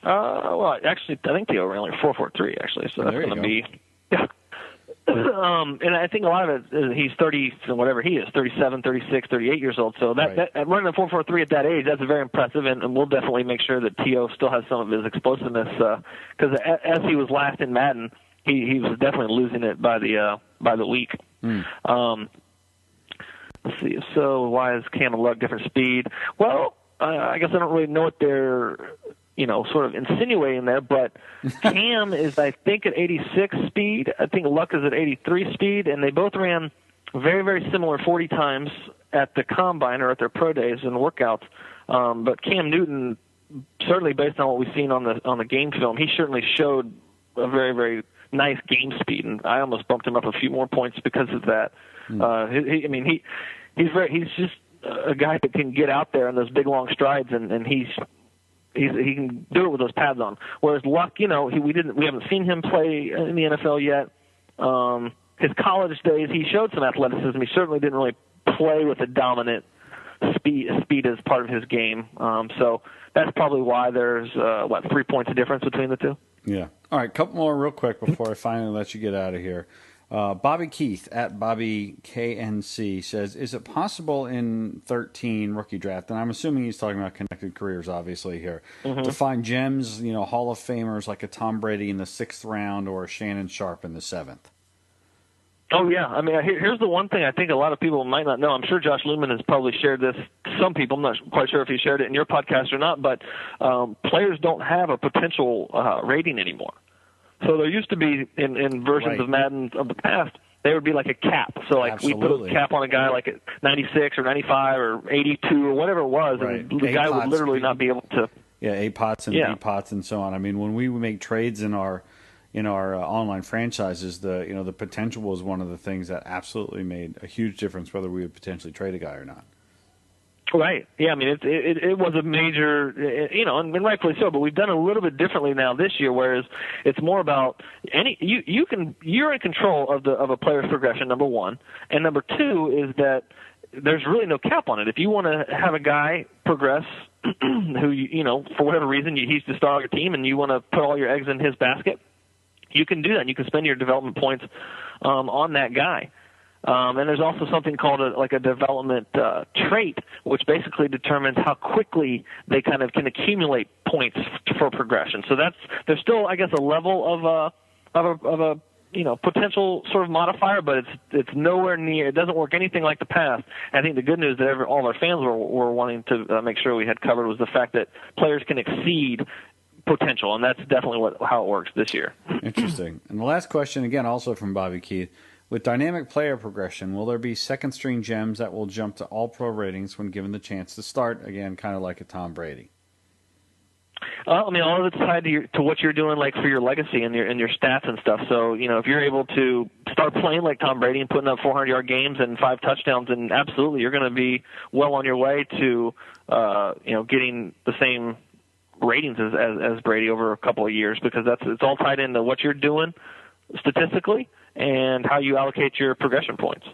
Well, actually, I think T.O. ran like 4.43, actually. So that's going to be... Yeah. And I think a lot of it is he's 30, whatever he is, 37, 36, 38 years old. So that running a 4.43 at that age, that's very impressive, and we'll definitely make sure that T.O. still has some of his explosiveness, because as he was last in Madden, he was definitely losing it by the week. Let's see. So why is Cam and Luck different speed? Well, I guess I don't really know what they're sort of insinuating there, but Cam is, I think, at 86 speed. I think Luck is at 83 speed, and they both ran very, very similar 40 times at the combine or at their pro days and workouts. But Cam Newton, certainly based on what we've seen on the game film, he certainly showed a very, very nice game speed, and I almost bumped him up a few more points because of that. He's just a guy that can get out there in those big long strides, and he can do it with those pads on. Whereas Luck, we haven't seen him play in the NFL yet. His college days, he showed some athleticism. He certainly didn't really play with a dominant speed as part of his game. So that's probably why there's 3 points of difference between the two. Yeah. All right, couple more real quick before I finally let you get out of here. Bobby Keith at Bobby KNC says, is it possible in 13 rookie draft, and I'm assuming he's talking about connected careers obviously here, to find gems, Hall of Famers like a Tom Brady in the 6th round or a Shannon Sharp in the 7th? Oh, yeah. I mean, here's the one thing I think a lot of people might not know. I'm sure Josh Lumen has probably shared this to some people. I'm not quite sure if he shared it in your podcast or not, but players don't have a potential rating anymore. So there used to be in versions of Madden of the past, there would be like a cap. So like Absolutely. we put a cap on a guy like at 96 or 95 or 82 or whatever it was, and the guy would literally not be able to. Yeah, A pots and B pots and so on. I mean, when we make trades in our online franchises, the potential was one of the things that absolutely made a huge difference whether we would potentially trade a guy or not. Right. Yeah. I mean, it was a major, and rightfully so. But we've done a little bit differently now this year, whereas it's more about you're in control of a player's progression. Number one, and number two is that there's really no cap on it. If you want to have a guy progress, who for whatever reason he's the star of your team, and you want to put all your eggs in his basket, you can do that. You can spend your development points on that guy. And there's also something called a development trait, which basically determines how quickly they kind of can accumulate points for progression. So there's still, I guess, a level of a potential sort of modifier, but it's nowhere near. It doesn't work anything like the past. And I think the good news that all of our fans were wanting to make sure we had covered was the fact that players can exceed potential, and that's definitely how it works this year. Interesting. And the last question, again, also from Bobby Keith. With dynamic player progression, will there be second-string gems that will jump to all-pro ratings when given the chance to start, again, kind of like a Tom Brady? I mean, all of it's tied to what you're doing, like for your legacy and your stats and stuff. So, if you're able to start playing like Tom Brady and putting up 400-yard games and 5 touchdowns, then absolutely you're going to be well on your way to, getting the same ratings as Brady over a couple of years, because it's all tied into what you're doing statistically and how you allocate your progression points.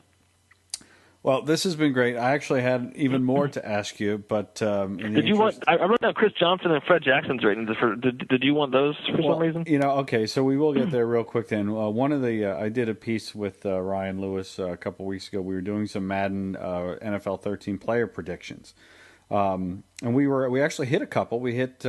Well, this has been great. I actually had even more to ask you, but did you want? I wrote down Chris Johnson and Fred Jackson's ratings. Did you want those for some reason? Okay. So we will get there real quick. Then one of the I did a piece with Ryan Lewis a couple weeks ago. We were doing some Madden NFL 13 player predictions, and we actually hit a couple. We hit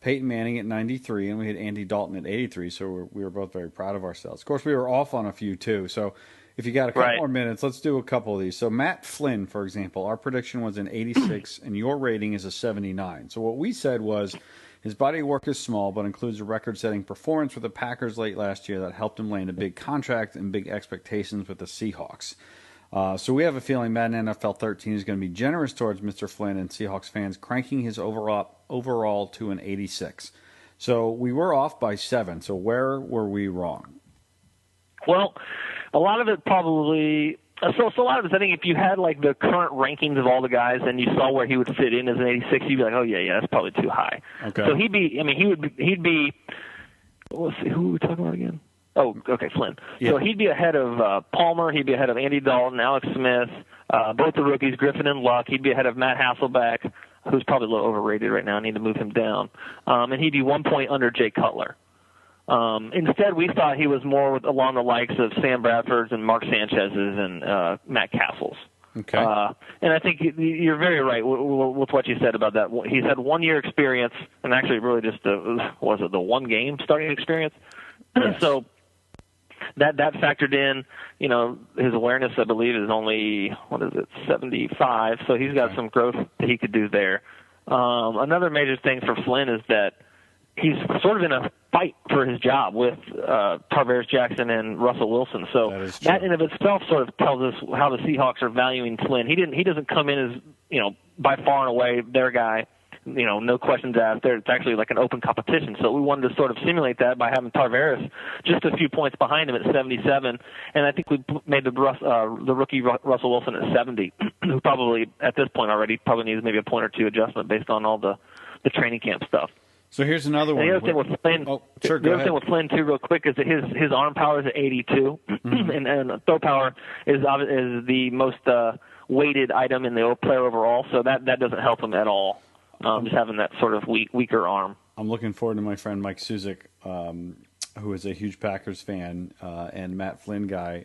Peyton Manning at 93, and we hit Andy Dalton at 83. So we were both very proud of ourselves. Of course, we were off on a few too. So if you got a couple more minutes, let's do a couple of these. So Matt Flynn, for example, our prediction was an 86, and your rating is a 79. So what we said was his body of work is small, but includes a record-setting performance with the Packers late last year that helped him land a big contract and big expectations with the Seahawks. So we have a feeling Madden NFL 13 is going to be generous towards Mr. Flynn and Seahawks fans, cranking his overall to an 86. So we were off by 7. So where were we wrong? Well, a lot of it probably so a lot of it, I think if you had like the current rankings of all the guys and you saw where he would fit in as an 86, you'd be like, oh yeah, that's probably too high. Okay. So he'd be let's see, who are we talking about again? Oh, okay, Flynn. Yeah. So he'd be ahead of Palmer. He'd be ahead of Andy Dalton, Alex Smith, both the rookies, Griffin and Luck. He'd be ahead of Matt Hasselbeck, who's probably a little overrated right now. I need to move him down. And he'd be 1 point under Jay Cutler. Instead, we thought he was more along the likes of Sam Bradford's and Mark Sanchez's and Matt Castle's. Okay. And I think you're very right with what you said about that. He's had 1 year experience, and actually really just was it the one game starting experience? Yes. So that factored in. You know, his awareness, I believe, is only 75. So he's got some growth that he could do there. Another major thing for Flynn is that he's sort of in a fight for his job with Tarvaris Jackson and Russell Wilson. So that in of itself sort of tells us how the Seahawks are valuing Flynn. He doesn't come in as, you know, by far and away their guy. You know, no questions asked. It's actually like an open competition. So we wanted to sort of simulate that by having Tarvaris just a few points behind him at 77, and I think we made the rookie Russell Wilson at 70, who probably at this point already probably needs maybe a point or two adjustment based on all the training camp stuff. So here's another one. And the other thing with Flynn, thing with Flynn too, real quick, is that his arm power is at 82, and throw power is the most weighted item in the player overall. So that doesn't help him at all. Just having that sort of weaker arm. I'm looking forward to my friend Mike Suzik, who is a huge Packers fan and Matt Flynn guy,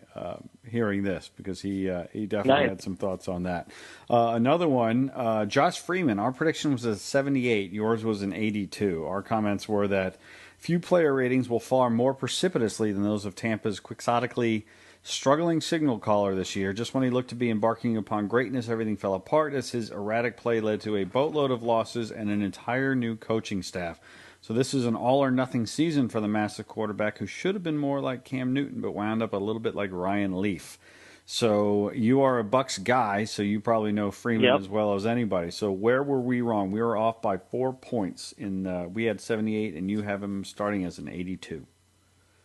hearing this, because he definitely had some thoughts on that. Another one, Josh Freeman. Our prediction was a 78. Yours was an 82. Our comments were that few player ratings will fall more precipitously than those of Tampa's quixotically struggling signal caller this year. Just when he looked to be embarking upon greatness, everything fell apart as his erratic play led to a boatload of losses and an entire new coaching staff. So this is an all-or-nothing season for the massive quarterback who should have been more like Cam Newton, but wound up a little bit like Ryan Leaf. So you are a Bucs guy, so you probably know Freeman as well as anybody. So where were we wrong? We were off by 4 points. We had 78, and you have him starting as an 82.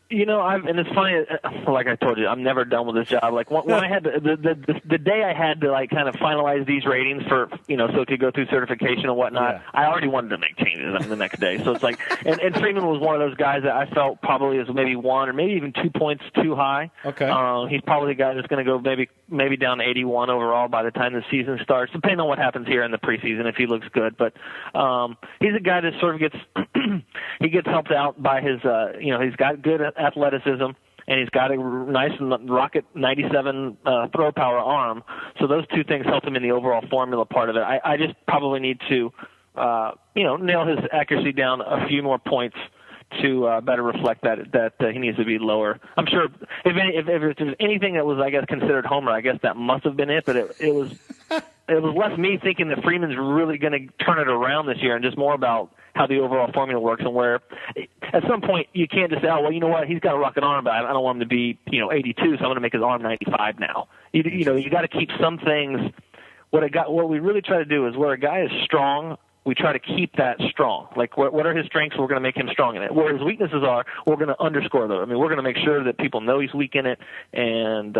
You know, and it's funny. Like I told you, I'm never done with this job. Like when I had the day I had to like kind of finalize these ratings for, you know, so it could go through certification and whatnot. I already wanted to make changes the next day. So it's like, and Freeman was one of those guys that I felt probably is maybe 1 or maybe even 2 points too high. Okay. He's probably the guy that's going to go maybe down to 81 overall by the time the season starts, depending on what happens here in the preseason if he looks good. But he's a guy that sort of gets he gets helped out by his he's got good athleticism, and he's got a nice rocket 97 throw power arm. So those two things help him in the overall formula part of it. I just probably need to nail his accuracy down a few more points to better reflect that he needs to be lower. I'm sure if there's anything that was, I guess, considered homer, I guess that must have been it. But it was less me thinking that Freeman's really going to turn it around this year, and just more about how the overall formula works, and where at some point you can't just say, oh, well, you know what, he's got a rocket arm, but I don't want him to be 82, so I'm going to make his arm 95 now. You got to keep some things. What we really try to do is where a guy is strong, we try to keep that strong. Like, what are his strengths? We're going to make him strong in it. Where his weaknesses are, we're going to underscore those. I mean, we're going to make sure that people know he's weak in it, and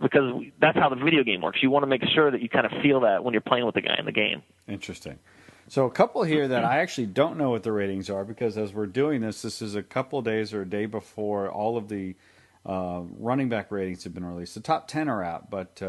because that's how the video game works. You want to make sure that you kind of feel that when you're playing with the guy in the game. Interesting. So a couple here that I actually don't know what the ratings are, because as we're doing this is a couple of days or a day before all of the running back ratings have been released. The top 10 are out, but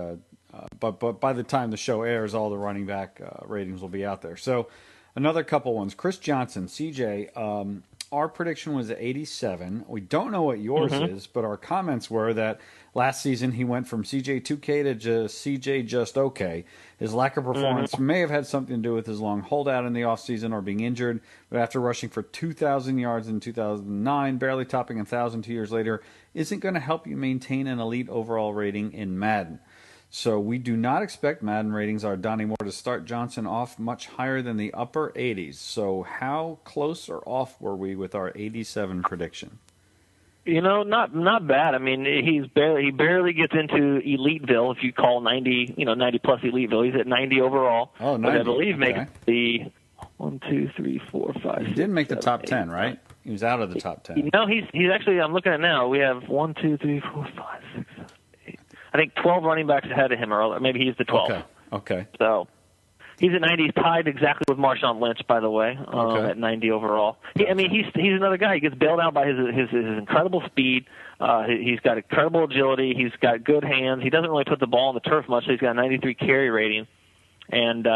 by the time the show airs, all the running back ratings will be out there. So another couple ones. Chris Johnson, CJ, our prediction was 87. We don't know what yours is, but our comments were that last season he went from CJ 2K to just CJ just okay. His lack of performance may have had something to do with his long holdout in the offseason or being injured, but after rushing for 2,000 yards in 2009, barely topping 1,000 2 years later, isn't going to help you maintain an elite overall rating in Madden. So we do not expect Madden ratings our Donny Moore to start Johnson off much higher than the upper 80s. So how close or off were we with our 87 prediction? Not bad. I mean, he barely gets into Eliteville, if you call 90 plus Eliteville. He's at 90 overall. Oh, 90. But I believe makes the 1, 2, 3, 4, 5. He didn't make the top 10, right? He was out of the top 10. No, he's actually. I'm looking at it now. We have 1, 2, 3, 4, 5, 6, 7, 8. I think 12 running backs ahead of him, or maybe he's the 12th. Okay. So He's at 90. He's tied exactly with Marshawn Lynch, by the way, at 90 overall. I mean, he's another guy. He gets bailed out by his incredible speed. He's got incredible agility. He's got good hands. He doesn't really put the ball on the turf much. So he's got a 93 carry rating. And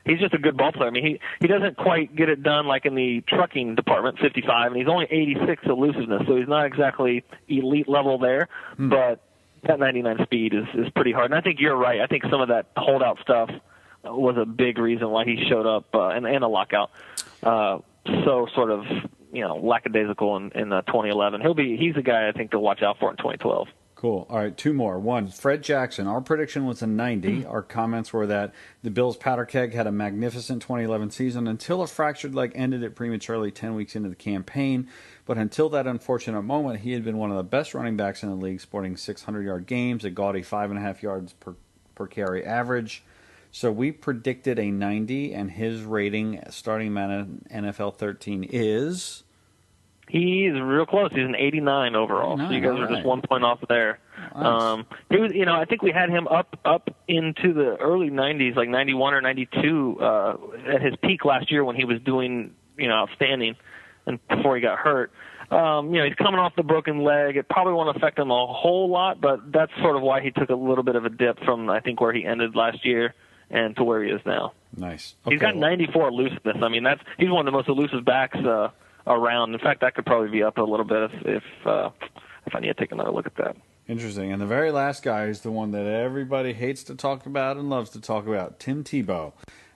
he's just a good ball player. I mean, he doesn't quite get it done like in the trucking department, 55, and he's only 86 elusiveness, so he's not exactly elite level there. But that 99 speed is pretty hard. And I think you're right. I think some of that holdout stuff was a big reason why he showed up, and a lockout. So sort of, lackadaisical in 2011. He's a guy I think to watch out for in 2012. Cool. All right, two more. One, Fred Jackson. Our prediction was a 90. Our comments were that the Bills' powder keg had a magnificent 2011 season until a fractured leg ended it prematurely 10 weeks into the campaign. But until that unfortunate moment, he had been one of the best running backs in the league, sporting 600-yard games, a gaudy 5.5 yards per carry average. So we predicted a 90, and his rating, starting Madden NFL 13, is... He's real close. He's an 89 overall. 89, so you guys are just 1 point off there. Nice. He was, I think we had him up into the early 90s, like 91 or 92, at his peak last year when he was doing, outstanding, and before he got hurt. He's coming off the broken leg. It probably won't affect him a whole lot, but that's sort of why he took a little bit of a dip from, I think, where he ended last year and to where he is now. Nice. Okay, he's got 94 elusiveness. I mean, he's one of the most elusive backs around. In fact, that could probably be up a little bit if I need to take another look at that. Interesting. And the very last guy is the one that everybody hates to talk about and loves to talk about, Tim Tebow.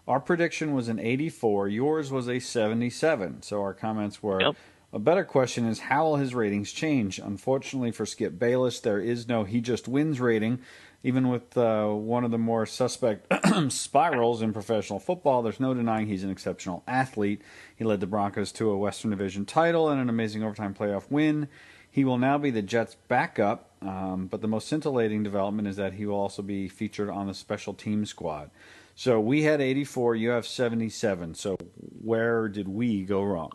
Our prediction was an 84. Yours was a 77. So our comments were, yep. A better question is, how will his ratings change? Unfortunately for Skip Bayless, there is no he just wins rating. Even with one of the more suspect spirals in professional football, there's no denying he's an exceptional athlete. He led the Broncos to a Western Division title and an amazing overtime playoff win. He will now be the Jets' backup, but the most scintillating development is that he will also be featured on the special team squad. So we had 84, you have 77. So where did we go wrong?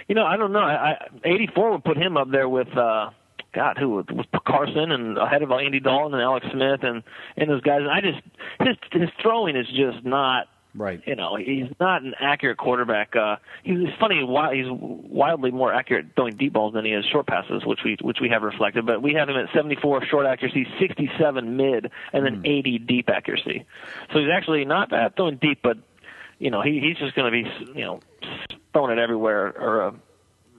I don't know. 84 would put him up there with... who was Carson and ahead of Andy Dalton and Alex Smith and those guys. And his throwing is just not right. He's not an accurate quarterback. He's funny. He's wildly more accurate throwing deep balls than he is short passes, which we have reflected. But we have him at 74 short accuracy, 67 mid, and then 80 deep accuracy. So he's actually not bad throwing deep, but he's just going to be throwing it everywhere or.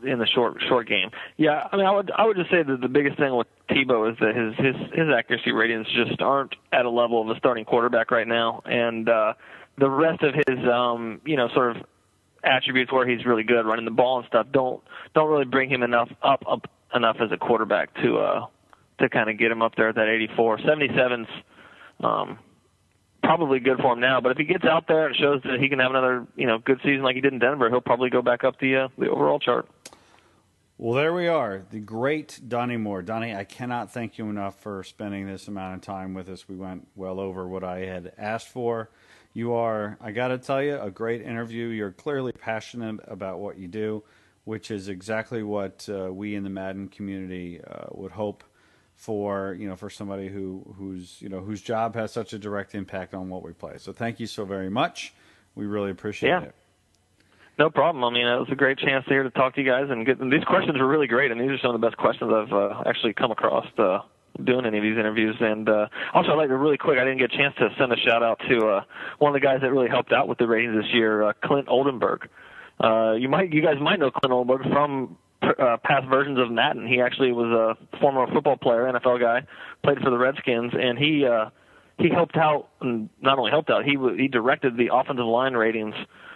In the short game. Yeah, I mean, I would just say that the biggest thing with Tebow is that his accuracy ratings just aren't at a level of a starting quarterback right now, and the rest of his sort of attributes where he's really good running the ball and stuff don't really bring him enough enough as a quarterback to kind of get him up there at that 84. 77's probably good for him now, but if he gets out there and shows that he can have another good season like he did in Denver, he'll probably go back up the overall chart. Well, there we are, the great Donny Moore. Donny, I cannot thank you enough for spending this amount of time with us. We went well over what I had asked for. You are, I got to tell you, a great interview. You're clearly passionate about what you do, which is exactly what we in the Madden community would hope for, for somebody whose job has such a direct impact on what we play. So thank you so very much. We really appreciate it. No problem. I mean, it was a great chance here to talk to you guys, and these questions were really great, and these are some of the best questions I've actually come across doing any of these interviews. And also, I'd like to really quick, I didn't get a chance to send a shout-out to one of the guys that really helped out with the ratings this year, Clint Oldenburg. You guys might know Clint Oldenburg from past versions of Madden. He actually was a former football player, NFL guy, played for the Redskins, and he helped out, and not only helped out, he directed the offensive line ratings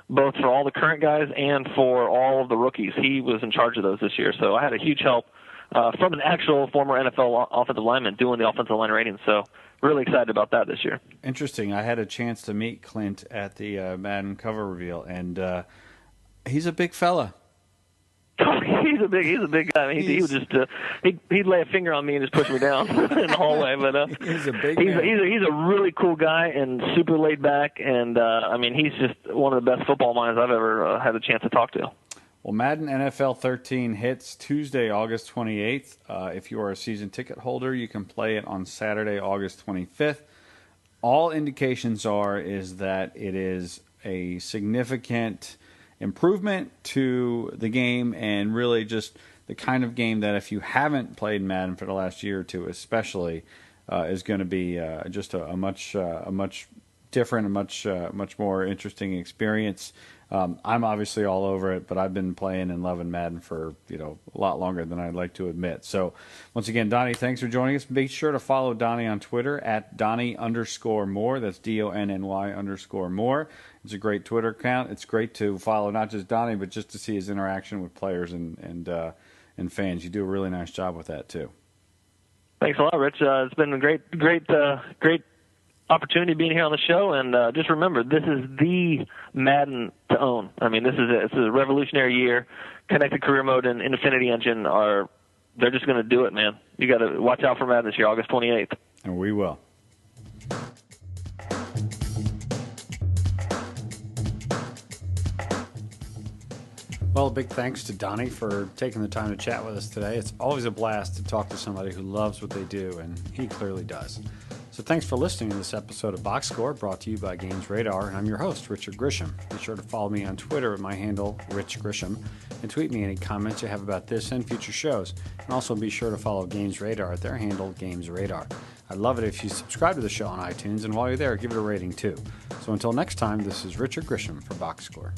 both for all the current guys and for all of the rookies. He was in charge of those this year. So I had a huge help from an actual former NFL offensive lineman doing the offensive line ratings. So really excited about that this year. Interesting. I had a chance to meet Clint at the Madden cover reveal, and he's a big fella. He's a big guy. I mean, he would just he'd lay a finger on me and just push me down in the hallway. But he's a big man. He's a really cool guy and super laid back. And I mean, he's just one of the best football minds I've ever had a chance to talk to. Well, Madden NFL 13 hits Tuesday, August 28th. If you are a season ticket holder, you can play it on Saturday, August 25th. all indications is that it is a significant improvement to the game, and really just the kind of game that if you haven't played Madden for the last year or two especially, is going to be just a much different, a much more interesting experience. I'm obviously all over it, but I've been playing and loving Madden for a lot longer than I'd like to admit. So once again, Donny, thanks for joining us. Be sure to follow Donny on Twitter at Donny_more. That's DONNY_more. It's a great Twitter account. It's great to follow not just Donny, but just to see his interaction with players and fans. You do a really nice job with that too. Thanks a lot, Rich. It's been a great opportunity being here on the show, and just remember, this is the Madden to own. I mean, this is a revolutionary year. Connected Career Mode and Infinity Engine they're just going to do it, man. You got to watch out for Madden this year, August 28th. And we will. Well, a big thanks to Donny for taking the time to chat with us today. It's always a blast to talk to somebody who loves what they do, and he clearly does. So thanks for listening to this episode of Box Score, brought to you by Games Radar, and I'm your host, Richard Grisham. Be sure to follow me on Twitter at my handle, Rich Grisham, and tweet me any comments you have about this and future shows. And also be sure to follow Games Radar at their handle, Games Radar. I'd love it if you subscribe to the show on iTunes, and while you're there, give it a rating too. So until next time, this is Richard Grisham for Box Score.